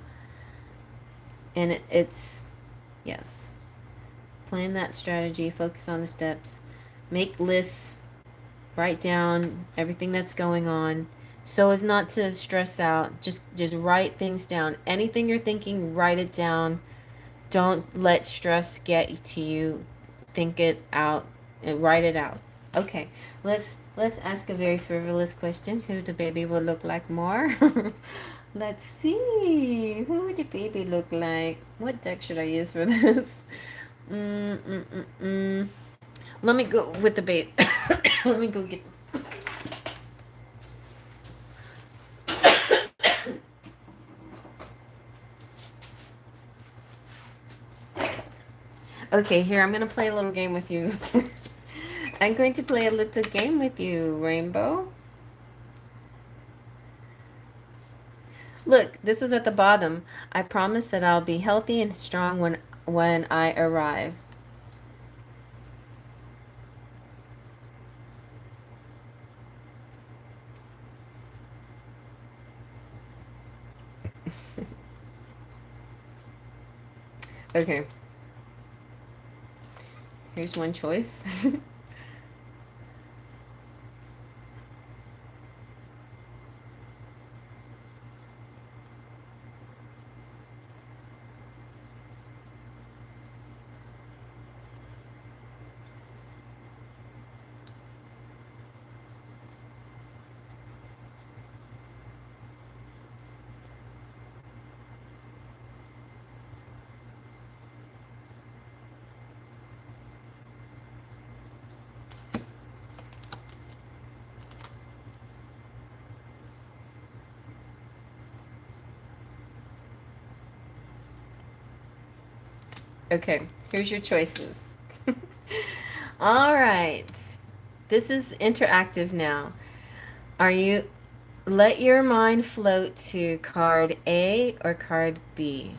And it's yes, plan that strategy, focus on the steps, make lists, write down everything that's going on so as not to stress out. Just write things down. Anything you're thinking, write it down. Don't let stress get to you. Think it out and write it out. Okay, let's ask a very frivolous question. Who the baby will look like more? Let's see. Who would the baby look like? What deck should I use for this? Mm, mm, mm, mm. Let me go with the baby. Let me go get. Okay, here, I'm going to play a little game with you. I'm going to play a little game with you, Rainbow. Look, this was at the bottom. I promise that I'll be healthy and strong when I arrive. Okay. Here's one choice. Okay, here's your choices. All right. This is interactive now. Are you let your mind float to card A or card B?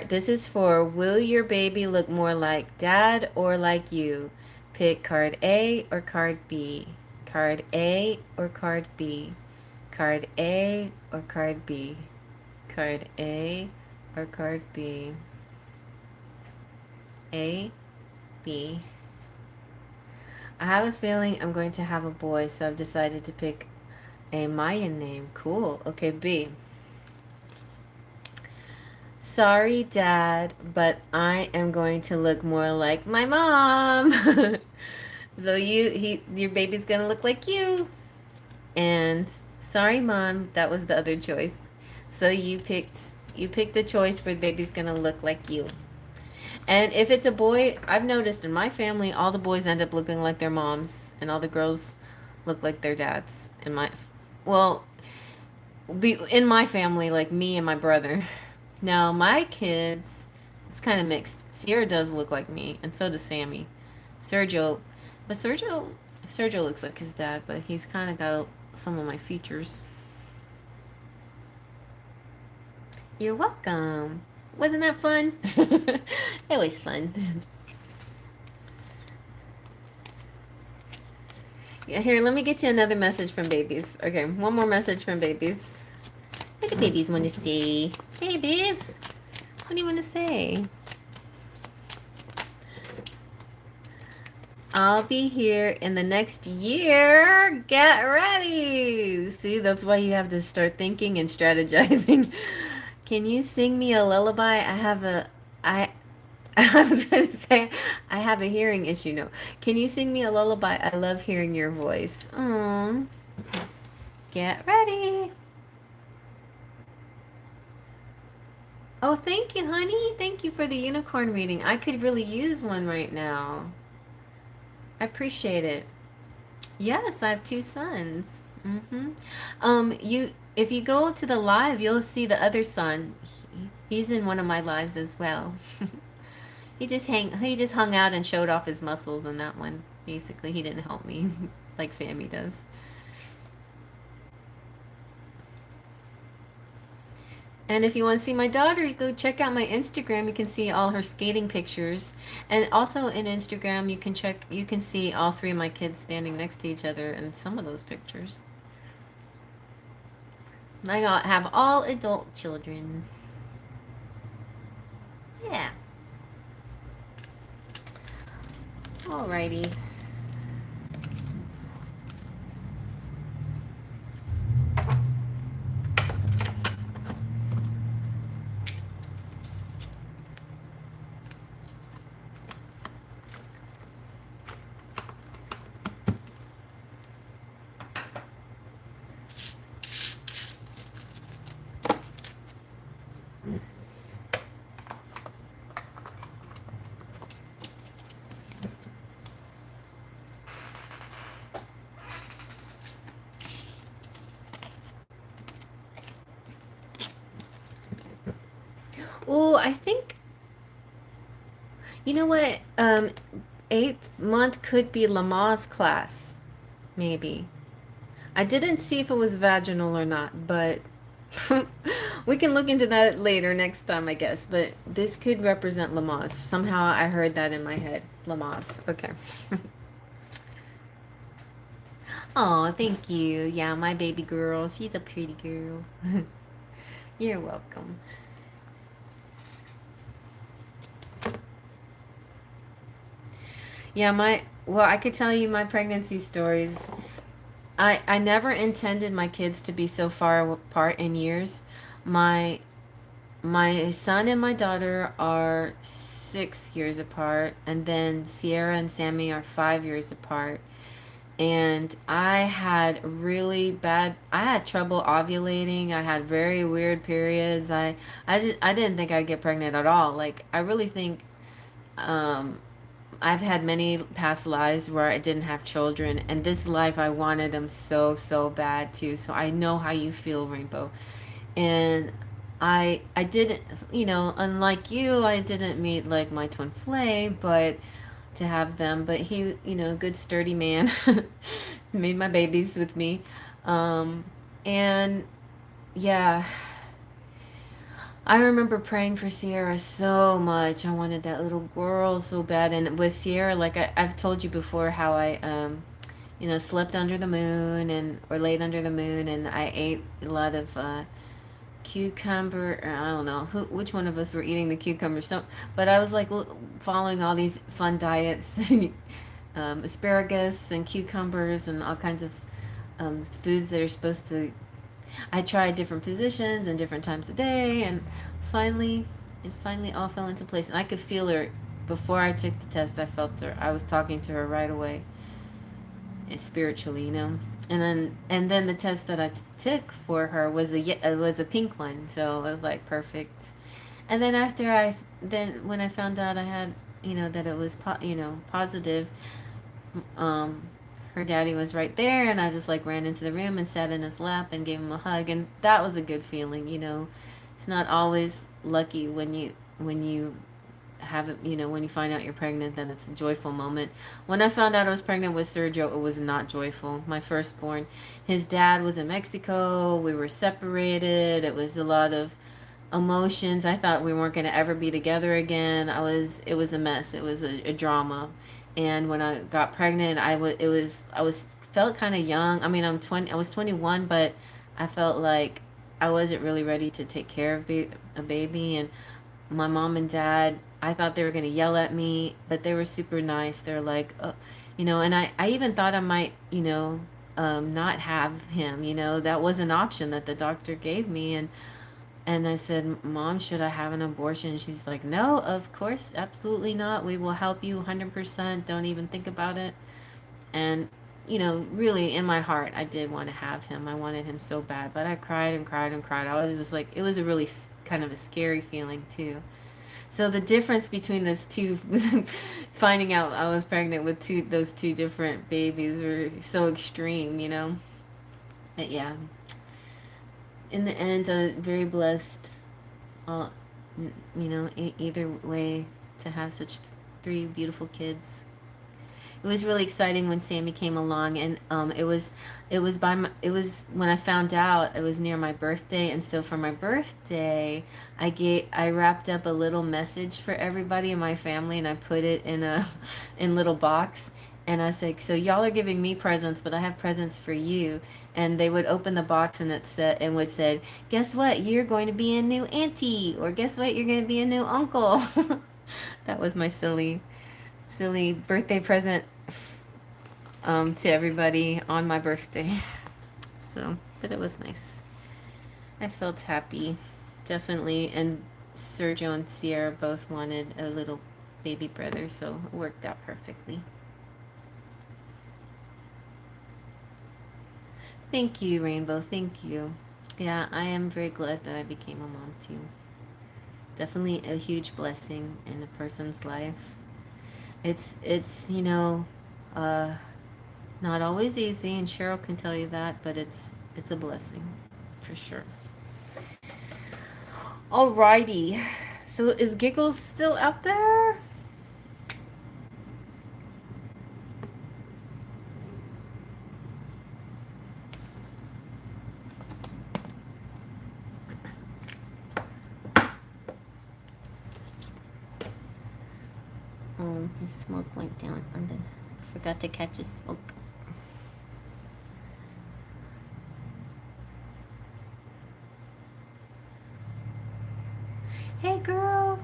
This is for will your baby look more like dad or like you? Pick card A or card B. Card A or card B. Card A or card B. Card A or card B. A, B. I have a feeling I'm going to have a boy, so I've decided to pick a Mayan name. Cool. Okay, B. Sorry, Dad, but I am going to look more like my mom. So your baby's gonna look like you. And sorry, Mom, that was the other choice. So you picked the choice where the baby's gonna look like you. And if it's a boy, I've noticed in my family, all the boys end up looking like their moms, and all the girls look like their dads. Well, in my family, like me and my brother. Now, my kids, it's kind of mixed. Sierra does look like me, and so does Sammy. Sergio, but Sergio, Sergio looks like his dad, but he's kind of got some of my features. You're welcome. Wasn't that fun? It was fun. Yeah, here, let me get you another message from babies. Okay, one more message from babies. What do babies want to say? Babies, what do you want to say? I'll be here in the next year. Get ready. See, that's why you have to start thinking and strategizing. Can you sing me a lullaby? I I was gonna say I have a hearing issue. No. Can you sing me a lullaby? I love hearing your voice. Get ready. Oh, thank you, honey. Thank you for the unicorn reading. I could really use one right now. I appreciate it. Yes, I have two sons. You if you go to the live, you'll see the other son. He's in one of my lives as well. He just hung out and showed off his muscles in that one. Basically, he didn't help me like Sammy does. And if you want to see my daughter, you go check out my Instagram. You can see all her skating pictures. And also in Instagram, you can see all three of my kids standing next to each other in some of those pictures. I have all adult children. Yeah. Alrighty. Oh, I think, you know what? 8th month could be Lamaze class, maybe. I didn't see if it was vaginal or not, but we can look into that later next time, I guess. But this could represent Lamaze. Somehow I heard that in my head. Lamaze. Okay. Oh, thank you. Yeah, my baby girl. She's a pretty girl. You're welcome. Yeah, I could tell you my pregnancy stories. I never intended my kids to be so far apart in years. My my son and my daughter are 6 years apart, and then Sierra and Sammy are 5 years apart. And I had trouble ovulating. I had very weird periods. I didn't think I'd get pregnant at all. Like, I really think um, I've had many past lives where I didn't have children, and this life I wanted them so, so bad too. So I know how you feel, Rainbow. And I didn't, unlike you, I didn't meet like my twin flame, but to have them, but he, good sturdy man, made my babies with me. And yeah, I remember praying for Sierra so much. I wanted that little girl so bad. And with Sierra, like I've told you before, how I, slept under the moon or laid under the moon, and I ate a lot of cucumber. I don't know which one of us were eating the cucumber. But I was like following all these fun diets, asparagus and cucumbers and all kinds of foods that are supposed to. I tried different positions and different times of day, and finally, it finally all fell into place. And I could feel her before I took the test. I felt her. I was talking to her right away, spiritually. And then the test that I took for her was a pink one, so it was like perfect. And then when I found out I had, that it was positive, um her daddy was right there, and I just like ran into the room and sat in his lap and gave him a hug, and that was a good feeling. It's not always lucky when you have it, when you find out you're pregnant, then it's a joyful moment. When I found out I was pregnant with Sergio, it was not joyful. My firstborn, his dad was in Mexico. We were separated. It was a lot of emotions. I thought we weren't going to ever be together again. It was a mess. It was a drama. And when I got pregnant, I was felt kind of young. I mean, I was 21, but I felt like I wasn't really ready to take care of a baby. And my mom and dad, I thought they were going to yell at me, but they were super nice. They're like, and I even thought I might, not have him. That was an option that the doctor gave me. And I said, Mom, should I have an abortion? She's like, no, of course, absolutely not. We will help you 100%. Don't even think about it. And, really in my heart, I did want to have him. I wanted him so bad, but I cried and cried and cried. I was just like, it was a really kind of a scary feeling too. So the difference between those two, finding out I was pregnant with those two different babies were so extreme. But yeah, in the end, I was very blessed. All, either way, to have such three beautiful kids. It was really exciting when Sammy came along, and it was when I found out it was near my birthday, and so for my birthday, I wrapped up a little message for everybody in my family, and I put it in a in little box, and I said, so y'all are giving me presents, but I have presents for you. And they would open the box, and it said, and would say, guess what, you're going to be a new auntie, or guess what, you're going to be a new uncle. That was my silly birthday present to everybody on my birthday. So, but it was nice. I felt happy, definitely. And Sergio and Sierra both wanted a little baby brother, so it worked out perfectly. Thank you, Rainbow. Thank you. Yeah, I am very glad that I became a mom too. Definitely a huge blessing in a person's life. It's not always easy, and Cheryl can tell you that, but it's a blessing for sure. Alrighty, so is Giggles still out there? His smoke went down on the. Forgot to catch his smoke. Hey, girl.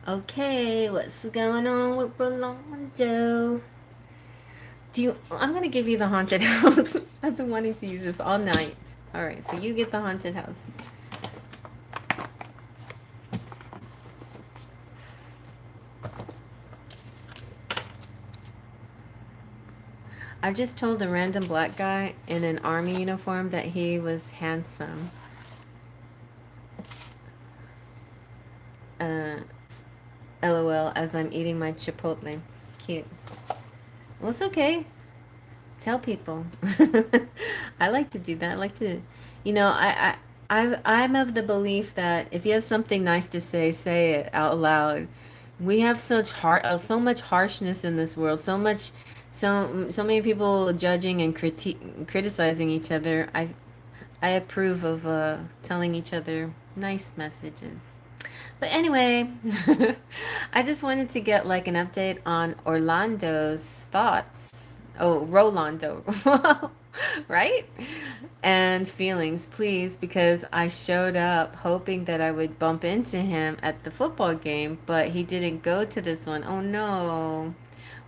Okay, what's going on with Rolando? I'm gonna give you the haunted house. I've been wanting to use this all night. Alright, so you get the haunted house. I just told a random black guy in an army uniform that he was handsome. LOL, as I'm eating my Chipotle. Cute. Well, it's okay. Tell people. I like to do that. I like to, I'm of the belief that if you have something nice to say it out loud. We have so much harshness in this world. So many people judging and criticizing each other. I approve of telling each other nice messages. But anyway, I just wanted to get like an update on Orlando's thoughts. Oh, Rolando. Right? And feelings, please, because I showed up hoping that I would bump into him at the football game, but he didn't go to this one. Oh no.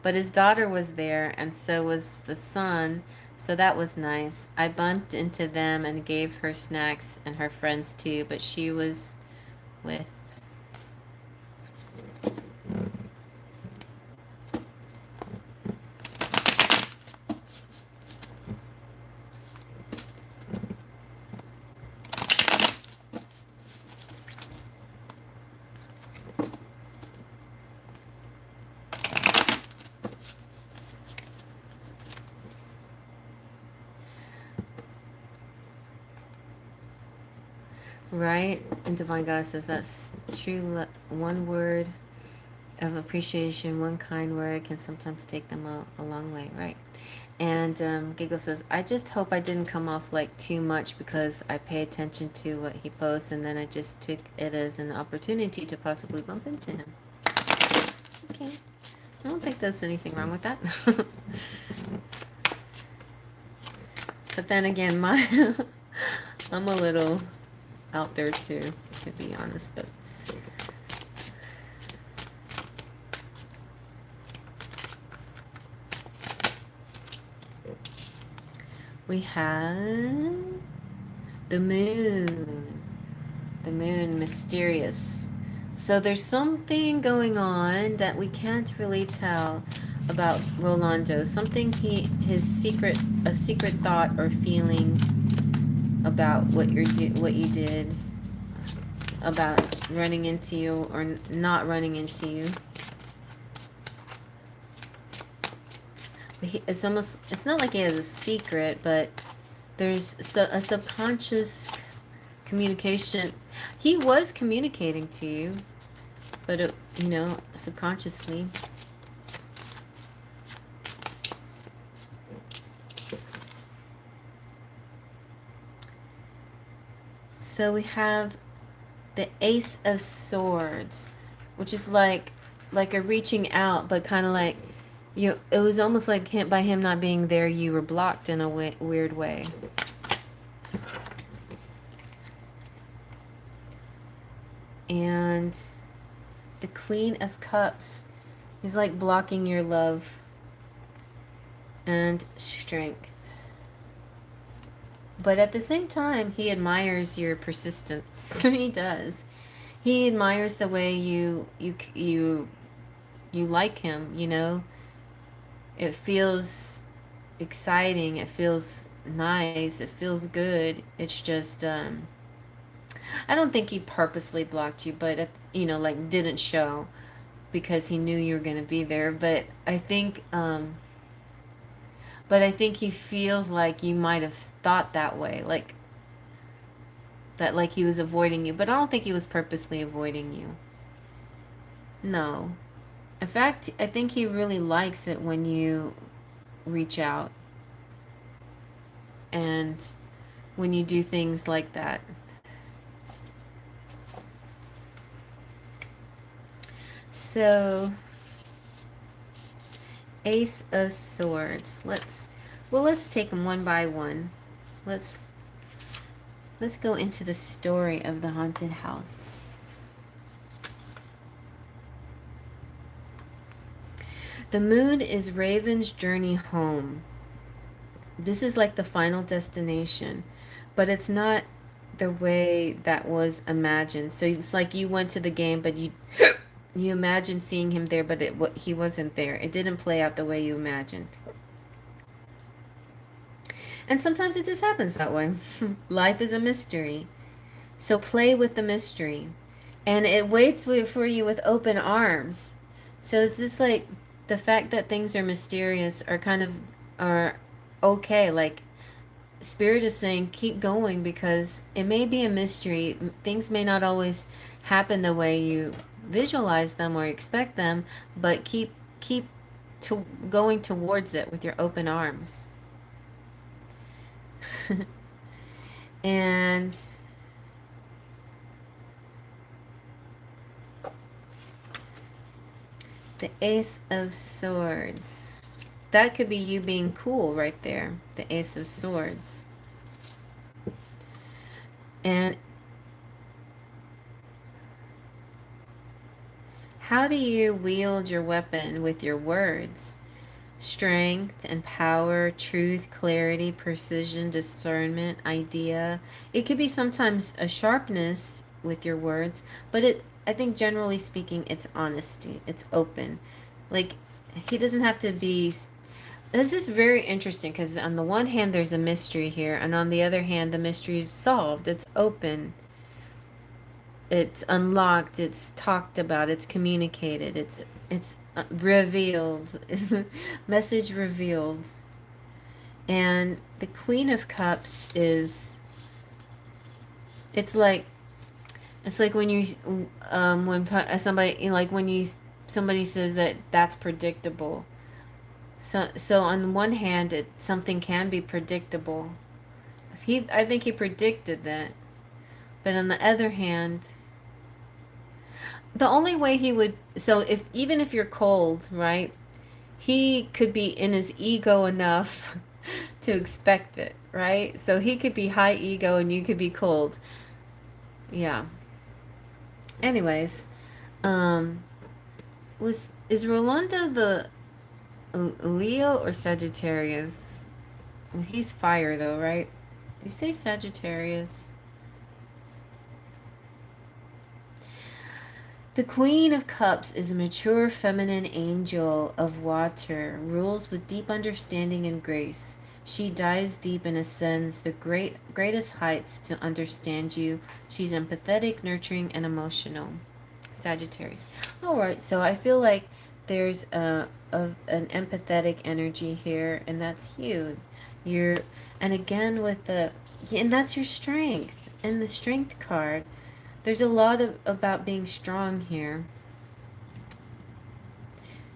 But his daughter was there, and so was the son, so that was nice. I bumped into them and gave her snacks and her friends too, but she was with. Right? And Divine God says that's true. One word of appreciation, one kind word can sometimes take them a long way, right? And Giggle says, I just hope I didn't come off like too much because I pay attention to what he posts and then I just took it as an opportunity to possibly bump into him. Okay. I don't think there's anything wrong with that. But then again, I'm a little out there too, to be honest. But we have the moon. The moon, mysterious. So there's something going on that we can't really tell about Rolando. Something a secret thought or feeling about what you did, about running into you or not running into you. But it's not like he has a secret, but there's a subconscious communication. He was communicating to you, but subconsciously. So we have the Ace of Swords, which is like a reaching out, but kind of like it was almost like by him not being there, you were blocked in a weird way. And the Queen of Cups is like blocking your love and strength. But at the same time, he admires your persistence. He does. He admires the way you like him, you know? It feels exciting. It feels nice. It feels good. It's just I don't think he purposely blocked you, but like didn't show because he knew you were going to be there, but I think he feels like you might have thought that way, like he was avoiding you, but I don't think he was purposely avoiding you. No. In fact, I think he really likes it when you reach out and when you do things like that. So, Ace of Swords. Let's take them one by one. Let's go into the story of the haunted house. The moon is Raven's journey home. This is like the final destination, but it's not the way that was imagined. So it's like you went to the game, but you imagined seeing him there, but he wasn't there. It didn't play out the way you imagined. And sometimes it just happens that way. Life is a mystery. So play with the mystery. And it waits for you with open arms. So it's just like the fact that things are mysterious are okay. Like Spirit is saying keep going because it may be a mystery. Things may not always happen the way you visualize them or expect them, but keep going towards it with your open arms. And the Ace of Swords. That could be you being cool right there. The Ace of Swords. And how do you wield your weapon with your words? Strength and power, truth, clarity, precision, discernment, idea. It could be sometimes a sharpness with your words, but I think generally speaking, it's honesty. It's open. Like, he doesn't have to be... This is very interesting because on the one hand, there's a mystery here, and on the other hand, the mystery is solved. It's open. It's unlocked. It's talked about. It's communicated. It's revealed. Message revealed. And the Queen of Cups it's like It's like when you, somebody, like when you, somebody says that that's predictable. So on one hand, something can be predictable. I think he predicted that. But on the other hand, the only way he would, so if, even if you're cold, right? He could be in his ego enough to expect it, right? So he could be high ego and you could be cold. Yeah. Anyways, um, is Rolando the Leo or Sagittarius? He's fire though, right? You say Sagittarius. The Queen of Cups is a mature feminine angel of water, rules with deep understanding and grace. She dives deep and ascends the greatest heights to understand you. She's empathetic, nurturing, and emotional. Sagittarius. All right, so I feel like there's an empathetic energy here, and that's you. You're, and again with the, and that's your strength. And the strength card, there's a lot of about being strong here.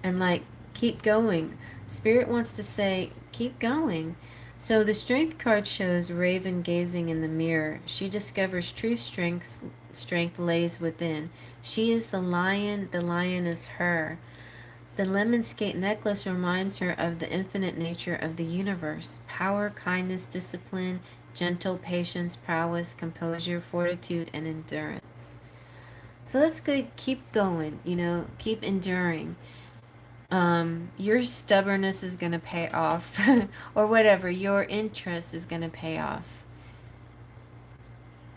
And like, keep going. Spirit wants to say, keep going. So the strength card shows Raven gazing in the mirror. She discovers true strength lays within. She is the lion is her. The lemon skate necklace reminds her of the infinite nature of the universe. Power, kindness, discipline, gentle patience, prowess, composure, fortitude, and endurance. So that's good. Keep going, keep enduring. Your stubbornness is going to pay off, or whatever, your interest is going to pay off.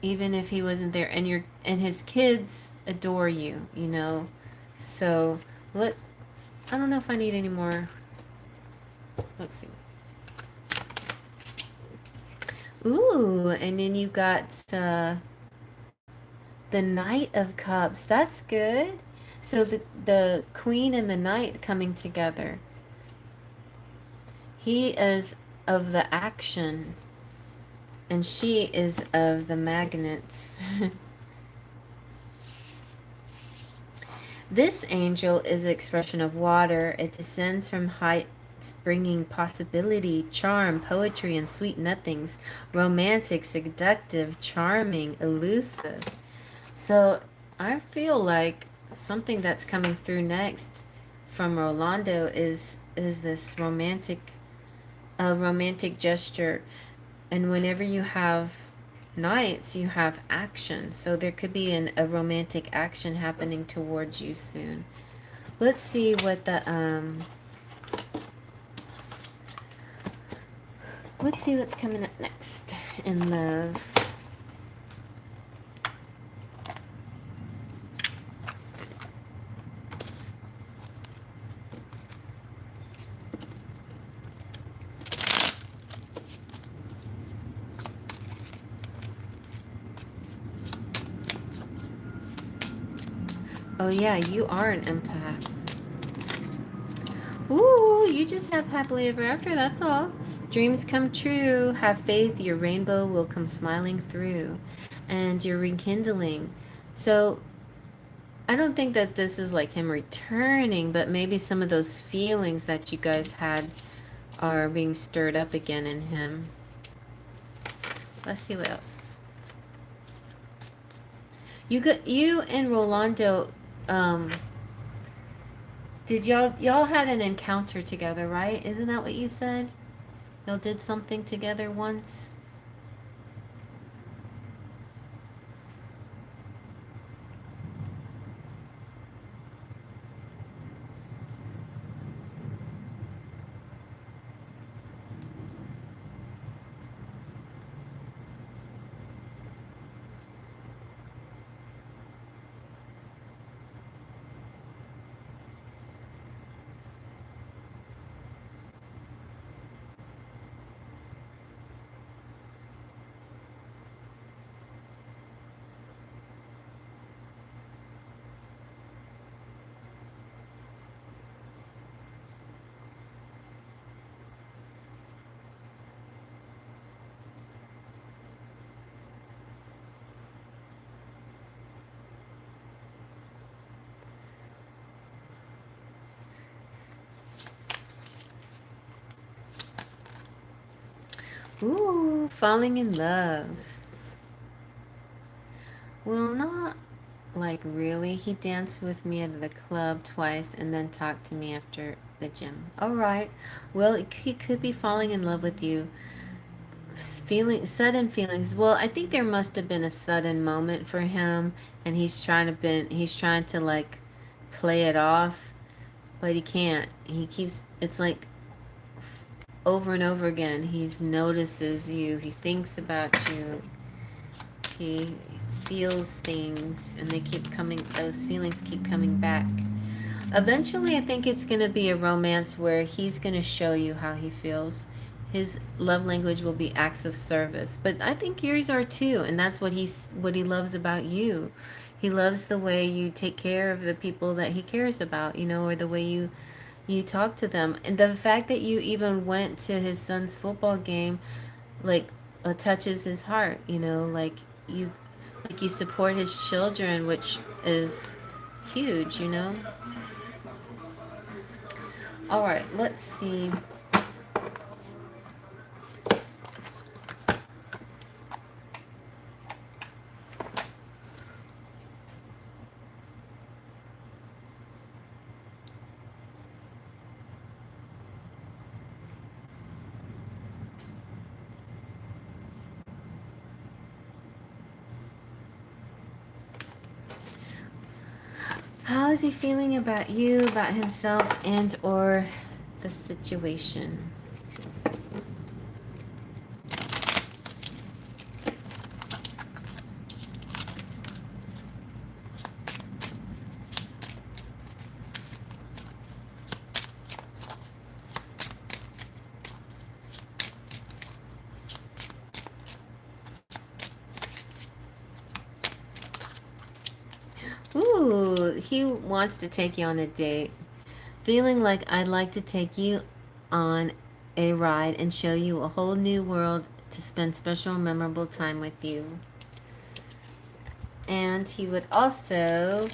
Even if he wasn't there, and his kids adore you. So, I don't know if I need any more. Let's see. Ooh, and then you got the Knight of Cups. That's good. So the Queen and the Knight coming together. He is of the action, and she is of the magnet. This angel is an expression of water. It descends from heights, bringing possibility, charm, poetry, and sweet nothings. Romantic, seductive, charming, elusive. So I feel like something that's coming through next from Rolando is this romantic gesture. And whenever you have knights, you have action. So there could be a romantic action happening towards you soon. Let's see what let's see what's coming up next in love. Oh yeah, you are an empath. Ooh, you just have happily ever after, that's all. Dreams come true. Have faith, your rainbow will come smiling through. And you're rekindling. So I don't think that this is like him returning, but maybe some of those feelings that you guys had are being stirred up again in him. Let's see what else. You and Rolando, did y'all had an encounter together, right? Isn't that what you said? Y'all did something together once? Ooh, falling in love. Well, not like really. He danced with me at the club twice and then talked to me after the gym. All right. Well, he could be falling in love with you. Feeling sudden feelings. Well, I think there must have been a sudden moment for him, and he's trying to like play it off, but he can't. He keeps. It's like over and over again. He notices you. He thinks about you. He feels things, and they keep coming. Those feelings keep coming back. Eventually, I think it's going to be a romance where he's going to show you how he feels. His love language will be acts of service, but I think yours are too, and that's what he loves about you. He loves the way you take care of the people that he cares about, or the way you talk to them, and the fact that you even went to his son's football game, like, touches his heart. You like you support his children, which is huge. All right, let's see. How is he feeling about you, about himself, and or the situation? Ooh, he wants to take you on a date. Feeling like I'd like to take you on a ride and show you a whole new world to spend special, memorable time with you. And he also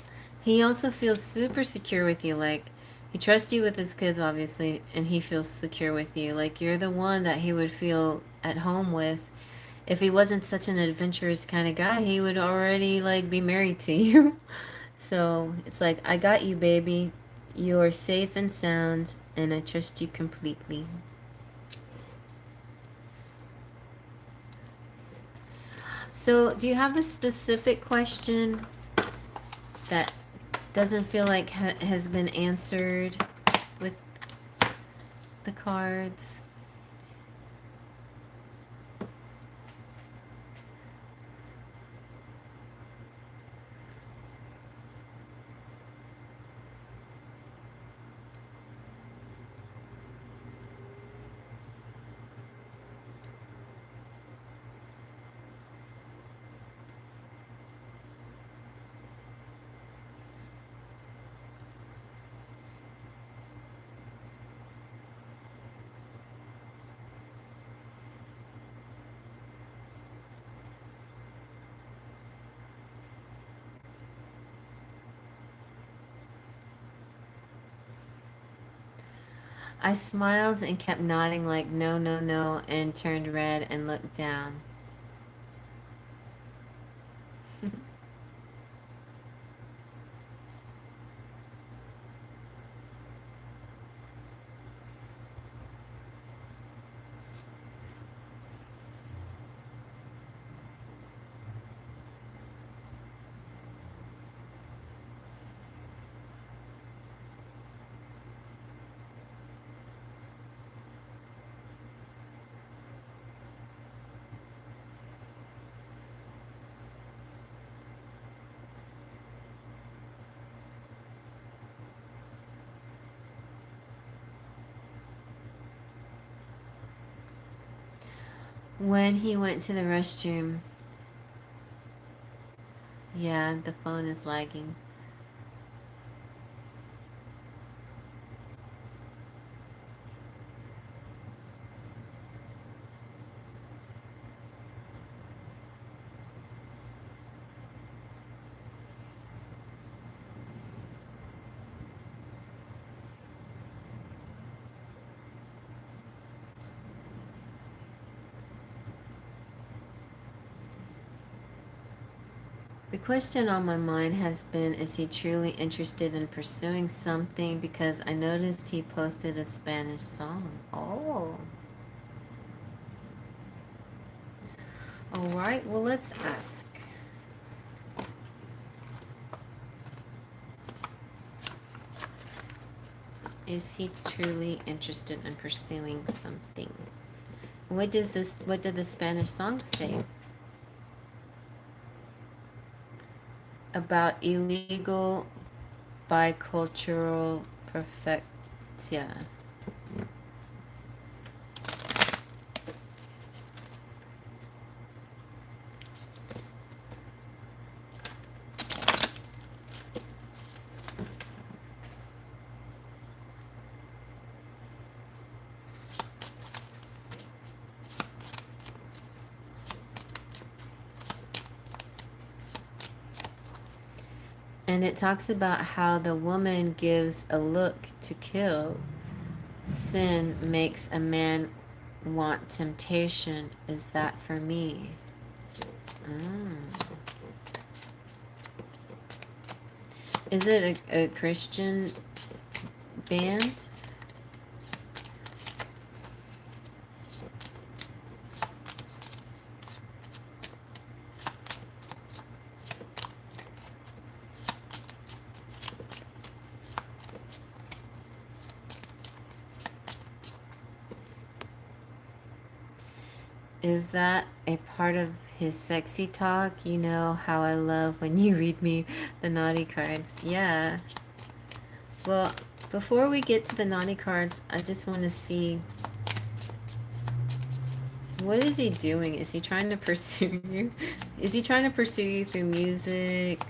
feels super secure with you. Like, he trusts you with his kids, obviously, and he feels secure with you. Like, you're the one that he would feel at home with. If he wasn't such an adventurous kind of guy, he would already, like, be married to you. So it's like, I got you, baby. You're safe and sound, and I trust you completely. So, do you have a specific question that doesn't feel like has been answered with the cards? I smiled and kept nodding like no, no, no, and turned red and looked down. When he went to the restroom, yeah, the phone is lagging. The question on my mind has been, is he truly interested in pursuing something? Because I noticed he posted a Spanish song. Oh. All right, well, let's ask. Is he truly interested in pursuing something? What did the Spanish song say? About illegal bicultural perfectia. And it talks about how the woman gives a look to kill. Sin makes a man want temptation. Is that for me? Is it a Christian band? Is that a part of his sexy talk? You know how I love when you read me the naughty cards. Yeah. Well, before we get to the naughty cards, I just want to see, what is he doing? Is he trying to pursue you? Is he trying to pursue you through music,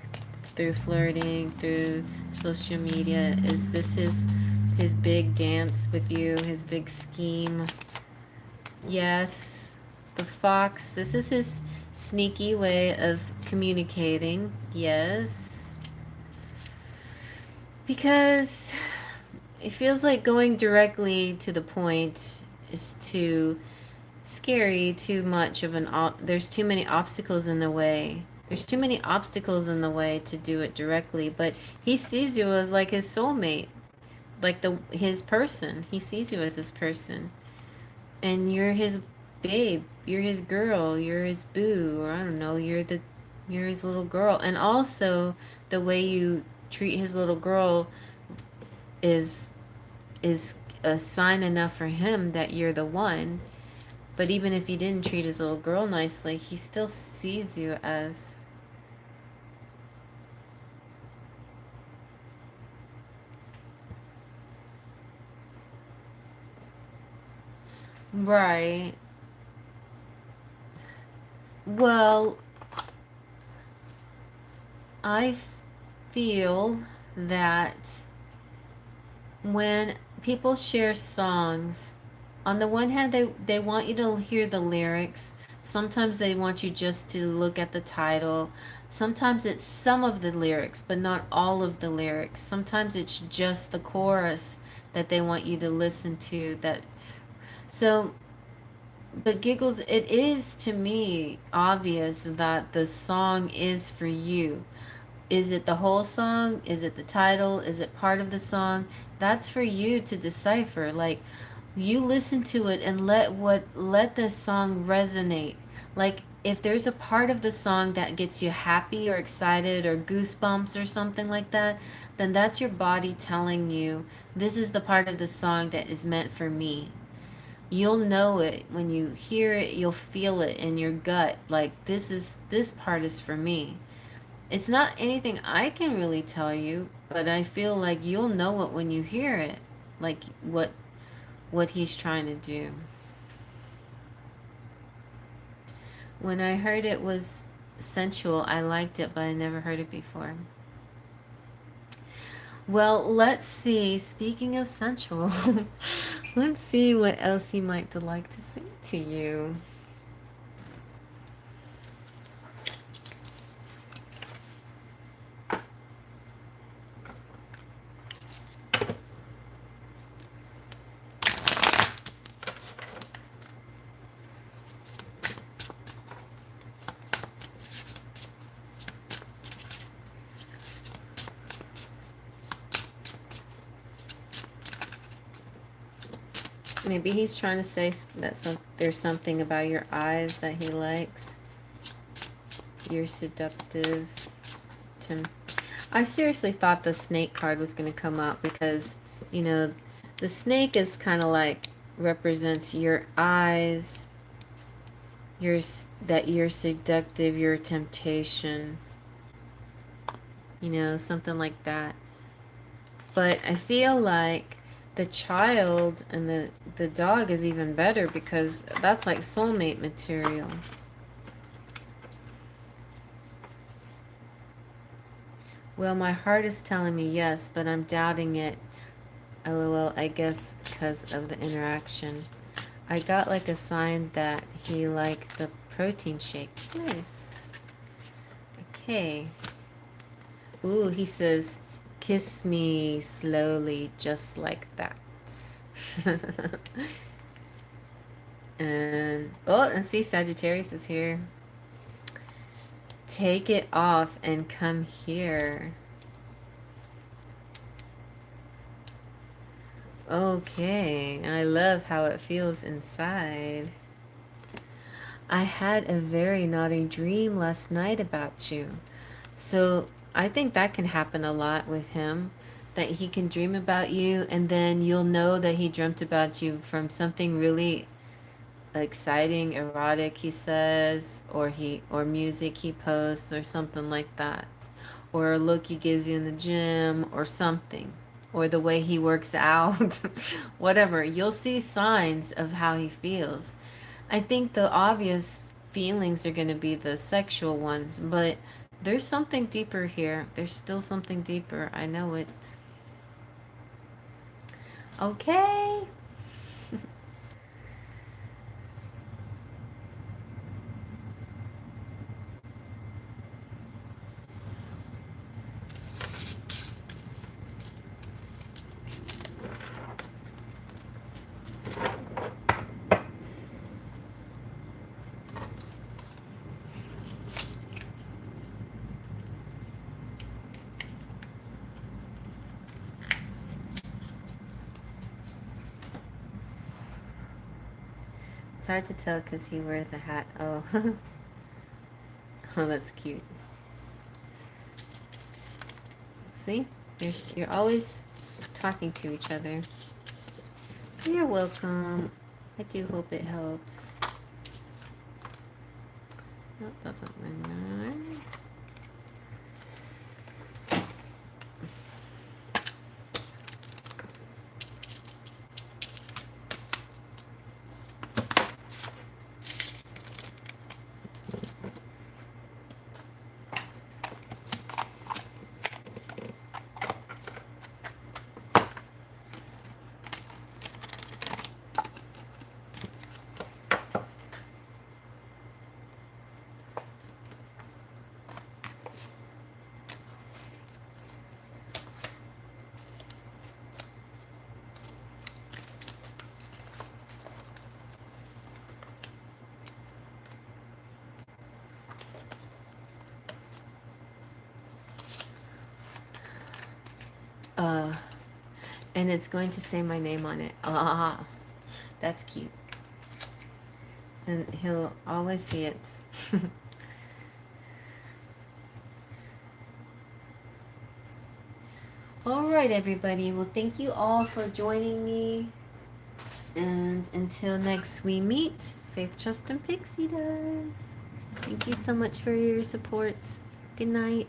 through flirting, through social media? Is this his big dance with you, his big scheme? Yes. The fox, this is his sneaky way of communicating. Yes. Because it feels like going directly to the point is too scary, too much of there's too many obstacles in the way. There's too many obstacles in the way to do it directly, but he sees you as like his soulmate, like his person. He sees you as his person. And you're his babe, you're his girl, you're his boo, or I don't know, you're his little girl. And also the way you treat his little girl is is a sign enough for him that you're the one. But even if you didn't treat his little girl nicely, he still sees you as right. Well, I feel that when people share songs, on the one hand, they want you to hear the lyrics. Sometimes they want you just to look at the title. Sometimes it's some of the lyrics, but not all of the lyrics. Sometimes it's just the chorus that they want you to listen to. So, but Giggles, it is to me obvious that the song is for you. Is it the whole song? Is it the title? Is it part of the song? That's for you to decipher. Like, you listen to it and let the song resonate. Like, if there's a part of the song that gets you happy or excited or goosebumps or something like that, then that's your body telling you, this is the part of the song that is meant for me. You'll know it when you hear it, you'll feel it in your gut. Like, this part is for me. It's not anything I can really tell you, but I feel like you'll know it when you hear it. Like, what he's trying to do. When I heard it was sensual, I liked it, but I never heard it before. Well, let's see. Speaking of sensual, let's see what else he might like to sing to you. Maybe he's trying to say that there's something about your eyes that he likes. You're seductive. I seriously thought the snake card was going to come out because, you know, the snake is kind of like represents your eyes, that you're seductive, your temptation, you know, something like that. But I feel like the child and the dog is even better because that's like soulmate material. Well, my heart is telling me yes, but I'm doubting it. LOL, I guess because of the interaction. I got like a sign that he liked the protein shake. Nice. Okay. Ooh, he says, kiss me slowly, just like that. And see, Sagittarius is here. Take it off and come here. Okay, I love how it feels inside. I had a very naughty dream last night about you. So I think that can happen a lot with him, that he can dream about you and then you'll know that he dreamt about you from something really exciting, erotic, he says, or music he posts or something like that, or a look he gives you in the gym or something, or the way he works out. Whatever, you'll see signs of how he feels. I think the obvious feelings are going to be the sexual ones, but there's something deeper here. There's still something deeper. I know it. Okay. It's hard to tell because he wears a hat. Oh. Oh, that's cute. See? You're always talking to each other. You're welcome. I do hope it helps. Nope, that's not mine. And it's going to say my name on it. Ah, that's cute. Then he'll always see it. All right, everybody. Well, thank you all for joining me. And until next we meet, Faith, Trust, and Pixie does. Thank you so much for your support. Good night.